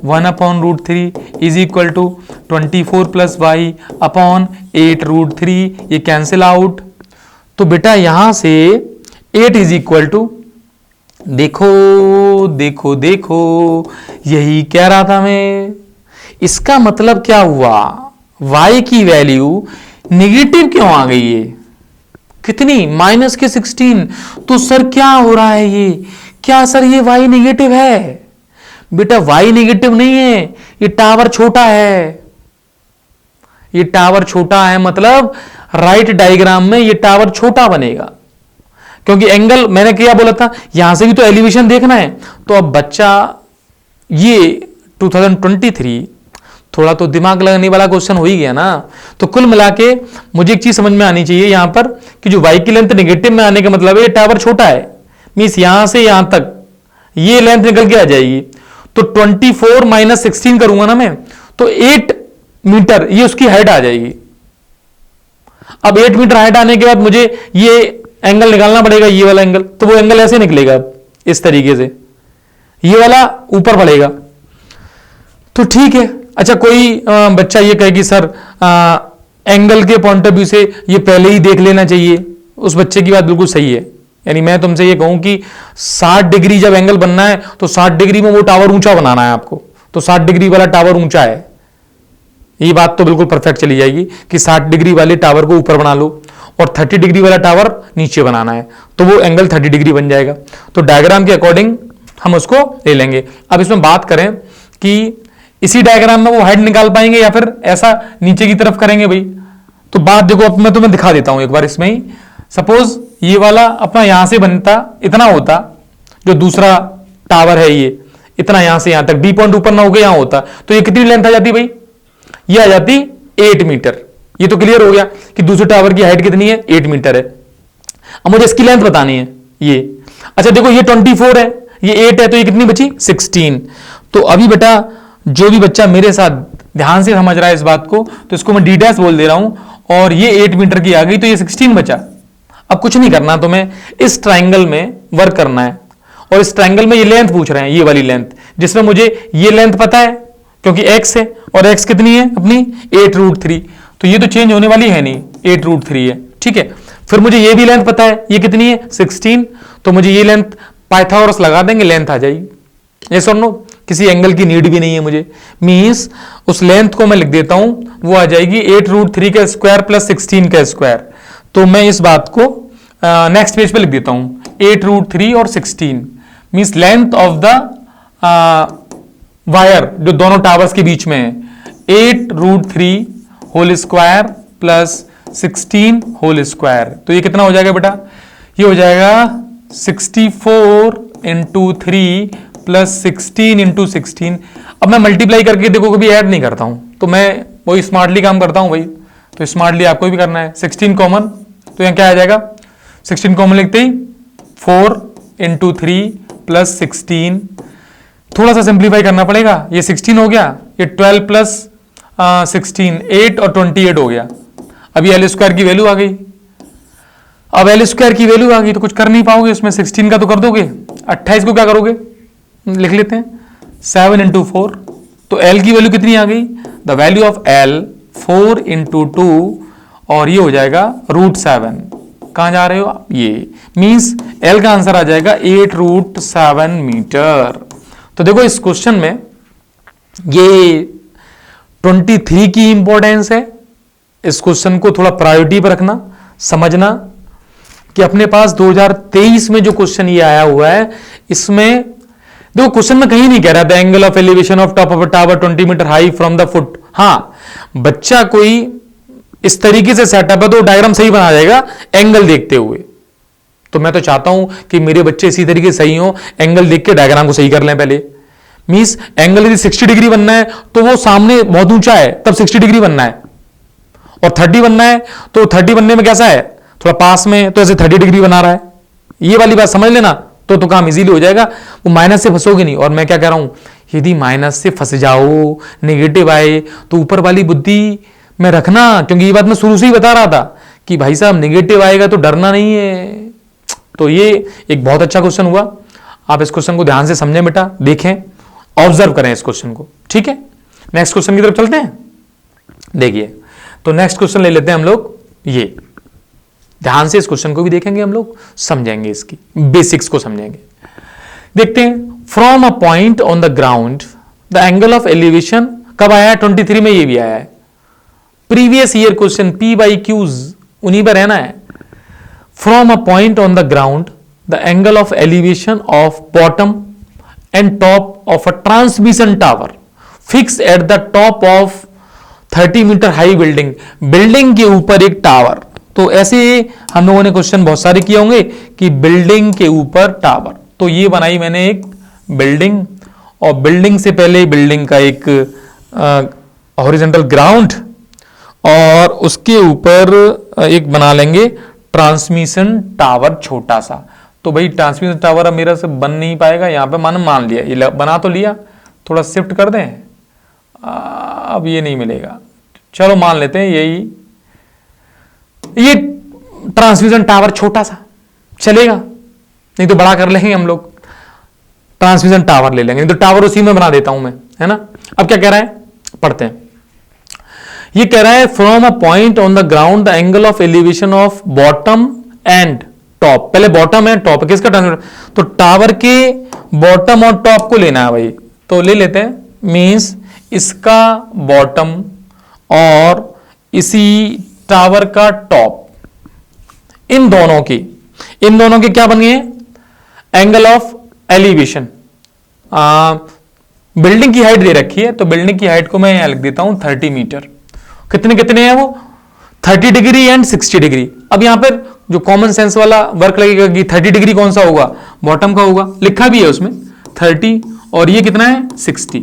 1/√3 is equal to 24 plus y upon 8 √3, ये कैंसिल आउट। तो बेटा यहां से 8 इज इक्वल टू, देखो देखो देखो, यही कह रहा था मैं। इसका मतलब क्या हुआ, y की वैल्यू निगेटिव क्यों आ गई है, कितनी, -16। तो सर क्या हो रहा है ये, क्या सर ये y निगेटिव है? बेटा y निगेटिव नहीं है, ये टावर छोटा है, ये टावर छोटा है, मतलब राइट डायग्राम में ये टावर छोटा बनेगा, क्योंकि एंगल मैंने क्या बोला था, यहां से भी तो एलिवेशन देखना है। तो अब बच्चा ये 2023 थोड़ा तो दिमाग लगाने वाला क्वेश्चन हो ही गया ना। तो कुल मिला के मुझे एक चीज समझ में आनी चाहिए यहां पर, कि जो y की लेंथ नेगेटिव में आने का मतलब है ये टावर छोटा है, मींस यहां से यहां तक ये लेंथ निकल के आ जाएगी। तो 24 - 16 करूंगा ना मैं, तो 8 मीटर ये उसकी हाइट आ जाएगी। अब 8 मीटर हाइट आने के बाद मुझे ये एंगल निकालना पड़ेगा, ये वाला एंगल, तो वो एंगल ऐसे निकलेगा इस तरीके से, ये वाला ऊपर पड़ेगा। तो ठीक है, अच्छा कोई बच्चा ये कहे कि सर एंगल के पॉइंट ऑफ व्यू से ये पहले ही देख लेना चाहिए, उस बच्चे की बात बिल्कुल सही है। यानी मैं तुमसे ये कहूं कि 60 डिग्री जब एंगल बनना है तो 60 डिग्री में वो टावर ऊंचा बनाना है आपको, तो 60 डिग्री वाला टावर ऊंचा है, ये बात तो बिल्कुल परफेक्ट चली जाएगी कि 60 डिग्री वाले टावर को ऊपर बना लो और 30 डिग्री वाला टावर नीचे बनाना है, तो वो एंगल 30 डिग्री बन जाएगा। तो डायग्राम के अकॉर्डिंग हम उसको ले लेंगे। अब इसमें बात करें कि इसी डायग्राम में वो हाइट निकाल पाएंगे या फिर ऐसा नीचे की तरफ करेंगे भाई, तो बात देखो, अब मैं तुम्हें दिखा देता हूं एक बार इसमें ही। सपोज ये वाला अपना यहां से बनता, इतना होता, जो दूसरा टावर है ये इतना यहां से यहां तक, बी पॉइंट ऊपर ना होकर यहां होता, तो ये कितनी लेंथ आ जाती भाई, ये आ जाती 8 मीटर। ये तो क्लियर हो गया कि दूसरे टावर की हाइट कितनी है, 8 मीटर है। अब मुझे इसकी लेंथ बतानी है ये। अच्छा देखो ये 24 है, ये 8 है, तो ये कितनी बची 16। तो अभी बेटा जो भी बच्चा मेरे साथ ध्यान से समझ रहा है इस बात को, तो इसको मैं डी डैश बोल दे रहा हूं, और ये 8 मीटर की आ गई, तो ये 16 बचा। अब कुछ नहीं करना तुम्हें, इस ट्राइंगल में वर्क करना है, और इस ट्राइंगल में ये लेंथ पूछ रहे हैं, ये वाली लेंथ, जिसमें मुझे ये लेंथ पता है क्योंकि x है, और x कितनी है अपनी 8 √3, तो ये तो चेंज होने वाली है नहीं, 8 √3 है, ठीक है। फिर मुझे ये भी लेंथ पता है, ये कितनी है 16, तो मुझे ये लेंथ पाइथागोरस लगा देंगे, लेंथ आ जाएगी। ये सुन लो, किसी एंगल की नीड भी नहीं है मुझे, मींस उस लेंथ को मैं लिख देता हूं, वो आ जाएगी 8 √3 का स्क्वायर प्लस 16 का स्क्वायर। तो मैं इस बात को नेक्स्ट पेज पे लिख देता हूं, 8 √3 और 16 means length of the wire जो दोनों टावर्स के बीच में है, 8 √3 whole square plus 16 whole square. तो ये कितना हो जाएगा बेटा, ये हो जाएगा 64 इंटू 3 प्लस 16 इंटू 16। अब मैं मल्टीप्लाई करके देखो कभी ऐड नहीं करता हूं, तो मैं वही स्मार्टली काम करता हूं भाई, तो स्मार्टली आपको भी करना है। 16 कॉमन, तो यहाँ क्या आ जाएगा, 16 कॉमन लिखते ही 4 इंटू 3 प्लस 16, थोड़ा सा सिंप्लीफाई करना पड़ेगा, ये 16 हो गया, ये 12 प्लस 16 8 और 28 हो गया। अभी एल स्क्वायर की वैल्यू आ गई, अब एल स्क्वायर की वैल्यू आ गई तो कुछ कर नहीं पाओगे उसमें, 16 का तो कर दोगे, 28 को क्या करोगे, लिख लेते हैं 7 इंटू 4, तो एल की वैल्यू कितनी आ गई, the value of L 4 into 2, और ये हो जाएगा √7। कहां जा रहे हो आप, ये मींस एल का आंसर आ जाएगा 8√7 मीटर। तो देखो इस क्वेश्चन में ये 23 की इंपॉर्टेंस है, इस क्वेश्चन को थोड़ा प्रायोरिटी पर रखना, समझना कि अपने पास 2023 में जो क्वेश्चन ये आया हुआ है, इसमें देखो क्वेश्चन में कहीं नहीं कह रहा the angle of elevation of top of a tower 20 meter high from the foot. हां, बच्चा कोई इस तरीके से सेटअप है तो डायग्राम सही बना जाएगा एंगल देखते हुए। तो मैं तो चाहता हूं कि मेरे बच्चे इसी तरीके से सही हो, एंगल देख के डायग्राम को सही कर लें पहले। मींस एंगल यदि 60 डिग्री बनना है तो वो सामने बहुत ऊंचा है, तब 60 डिग्री बनना है, और 30 बनना है तो 30 बनने में कैसा है, थोड़ा पास में, तो ऐसे 30 डिग्री बना रहा है। ये वाली बात समझ लेना, तो काम इजीली हो जाएगा, वो माइनस से फंसोगे नहीं। और मैं क्या कह रहा हूं, यदि माइनस से फंस जाओ, नेगेटिव आए, तो ऊपर वाली बुद्धि में रखना, क्योंकि ये बात मैं शुरू से ही बता रहा था कि भाई साहब नेगेटिव आएगा तो डरना नहीं है। तो ये एक बहुत अच्छा क्वेश्चन हुआ, आप इस क्वेश्चन को ध्यान से समझें बेटा, देखें, ऑब्जर्व करें इस क्वेश्चन को, ठीक है। नेक्स्ट क्वेश्चन की तरफ चलते हैं। देखिए, तो नेक्स्ट क्वेश्चन ले लेते हैं हम लोग, ये ध्यान से इस क्वेश्चन को भी देखेंगे हम लोग, समझेंगे, इसकी बेसिक्स को समझेंगे। देखते हैं, from a point on the ground the angle of elevation, कब आया है, 23 में ये भी आया है, previous year question P by Q's उन्हीं पर रहना है। From a point on the ground the angle of elevation of bottom and top of a transmission tower fix at the top of 30 meter high building, building के ऊपर एक tower. तो ऐसे हम लोगों ने क्वेश्चन बहुत सारे किए होंगे कि बिल्डिंग के ऊपर टावर, तो ये बनाई मैंने एक बिल्डिंग, और बिल्डिंग से पहले बिल्डिंग का एक हॉरिजॉन्टल ग्राउंड, और उसके ऊपर एक बना लेंगे ट्रांसमिशन टावर छोटा सा। तो भाई ट्रांसमिशन टावर अब मेरा से बन नहीं पाएगा, यहां पे मान लिया, ये बना तो लिया, थोड़ा शिफ्ट कर दें, अब ये नहीं मिलेगा, चलो मान लेते हैं यही, ये ट्रांसमिशन टावर छोटा सा चलेगा, नहीं तो बड़ा कर लेंगे हम लोग, ट्रांसमिशन टावर ले लेंगे, नहीं तो टावर उसी में बना देता हूं मैं, है ना। अब क्या कह रहा है, पढ़ते हैं। ये कह रहा है from a point on the ground the angle of elevation of bottom and top, पहले बॉटम एंड टॉप किसका ट्रांसमिशन, तो टावर के बॉटम और टॉप को लेना है भाई, तो ले लेते हैं, मींस इसका बॉटम और इसी टावर का टॉप, इन दोनों के क्या बन गए, एंगल ऑफ एलिवेशन। बिल्डिंग की हाइट दे रखी है, तो बिल्डिंग की हाइट को मैं यहां लिख देता हूं 30 मीटर। कितने कितने हैं वो, 30 डिग्री एंड 60 डिग्री। अब यहां पर जो कॉमन सेंस वाला वर्क लगेगा कि 30 डिग्री कौन सा होगा, बॉटम का होगा, लिखा भी है उसमें 30, और ये कितना है 60।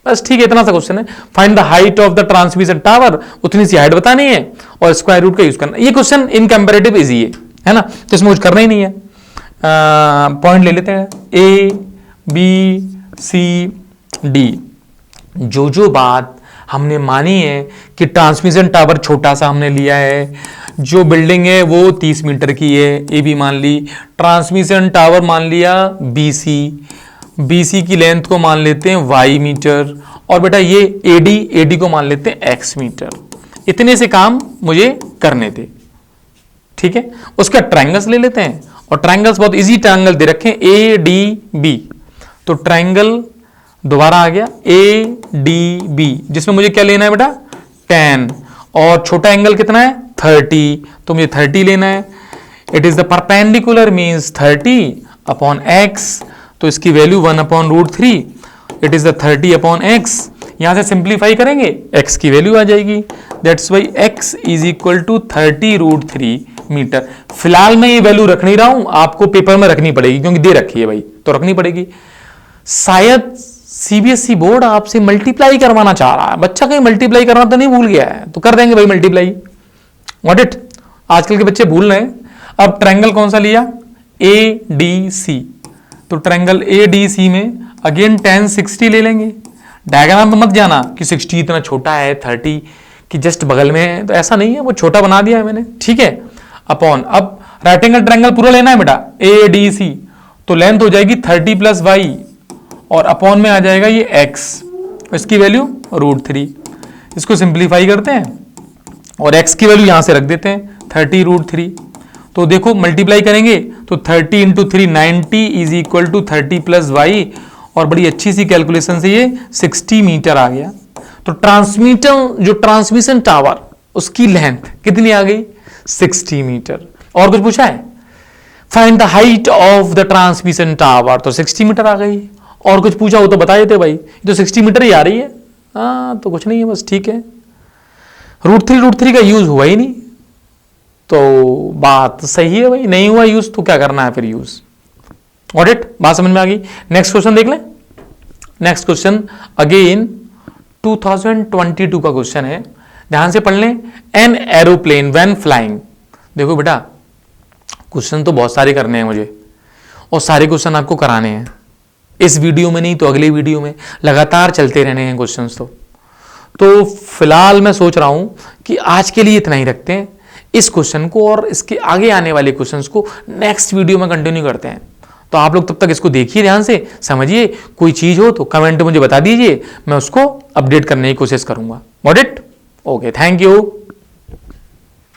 बस ठीक है, इतना सा क्वेश्चन है, find the height of the transmission tower, उतनी सी हाइट बतानी है और स्क्वायर रूट का यूज करना। ये क्वेश्चन इन कंपैरेटिव इजी है ना, तो इसमें कुछ करना ही नहीं है। पॉइंट ले लेते हैं, ए बी सी डी, जो बात हमने मानी है कि ट्रांसमिशन टावर छोटा सा हमने लिया है, जो बिल्डिंग है वो 30 मीटर की है, ए बी मान ली, ट्रांसमिशन टावर मान लिया बीसी की लेंथ को मान लेते हैं y मीटर, और बेटा ये एडी को मान लेते हैं x मीटर। इतने से काम मुझे करने थे, ठीक है। उसका ट्रायंगल्स ले लेते हैं, और ट्रायंगल्स बहुत इजी ट्रायंगल दे रखे हैं, ए डी बी, तो ट्रायंगल दोबारा आ गया ए डी बी, जिसमें मुझे क्या लेना है बेटा, tan, और छोटा एंगल कितना है 30, तो मुझे 30 लेना है। It is the perpendicular means 30 upon x, तो इसकी value 1/√3, it is the 30 upon x, यहां से सिंप्लीफाई करेंगे x की वैल्यू आ जाएगी, that's y x is equal to 30√3 meter. फिलहाल मैं ये वैल्यू रख नहीं रहा हूं, आपको पेपर में रखनी पड़ेगी क्योंकि दे रखी है भाई, तो रखनी पड़ेगी। शायद सीबीएसई बोर्ड आपसे मल्टीप्लाई करवाना चाह रहा है, बच्चा कहीं मल्टीप्लाई करना तो नहीं भूल गया है, तो कर देंगे भाई मल्टीप्लाई। व्हाट इट, आजकल के बच्चे भूल रहे हैं। अब ट्रायंगल कौन सा लिया, ADC, तो ट्रायंगल ADC में अगेन tan 60 ले लेंगे। डायग्राम में मत जाना कि 60 इतना छोटा है 30 कि जस्ट बगल में है, तो ऐसा नहीं है, वो छोटा बना दिया है मैंने, ठीक है। अपॉन, अब राइट एंगल ट्रायंगल पूरा लेना है बेटा, ADC, तो लेंथ हो जाएगी 30 + y और अपॉन में आ जाएगा ये x, इसकी वैल्यू √3। इसको सिंप्लीफाई करते हैं और x की वैल्यू यहां से रख देते हैं 30√3। तो देखो मल्टीप्लाई करेंगे तो 30 × 3 90 इज इक्वल टू 30 + y, और बड़ी अच्छी सी कैलकुलेशन से ये 60 मीटर आ गया। तो ट्रांसमीटर, जो ट्रांसमिशन टावर, उसकी लेंथ कितनी आ गई, 60 मीटर। और कुछ पूछा है, find the height of the transmission tower, तो 60 मीटर आ गई। और कुछ पूछा हो तो बता देते भाई, तो 60 मीटर ही आ रही है, हाँ तो कुछ नहीं है, बस ठीक है। √3 का यूज हुआ ही नहीं, तो बात सही है भाई, नहीं हुआ यूज तो क्या करना है फिर यूज। ऑडिट, बात समझ में आ गई। नेक्स्ट क्वेश्चन देख लें। नेक्स्ट क्वेश्चन अगेन 2022 का क्वेश्चन है, ध्यान से पढ़ लें। एन एरोप्लेन व्हेन फ्लाइंग, देखो बेटा क्वेश्चन तो बहुत सारे करने हैं मुझे, और सारे क्वेश्चन आपको कराने हैं, इस वीडियो में नहीं तो अगले वीडियो में, लगातार चलते रहने हैं क्वेश्चंस। तो फिलहाल मैं सोच रहा हूं कि आज के लिए इतना ही रखते हैं इस क्वेश्चन को, और इसके आगे आने वाले क्वेश्चंस को नेक्स्ट वीडियो में कंटिन्यू करते हैं। तो आप लोग तब तक इसको देखिए, ध्यान से समझिए, कोई चीज हो तो कमेंट में मुझे बता दीजिए, मैं उसको अपडेट करने की कोशिश करूंगा। Got it? Okay, thank you.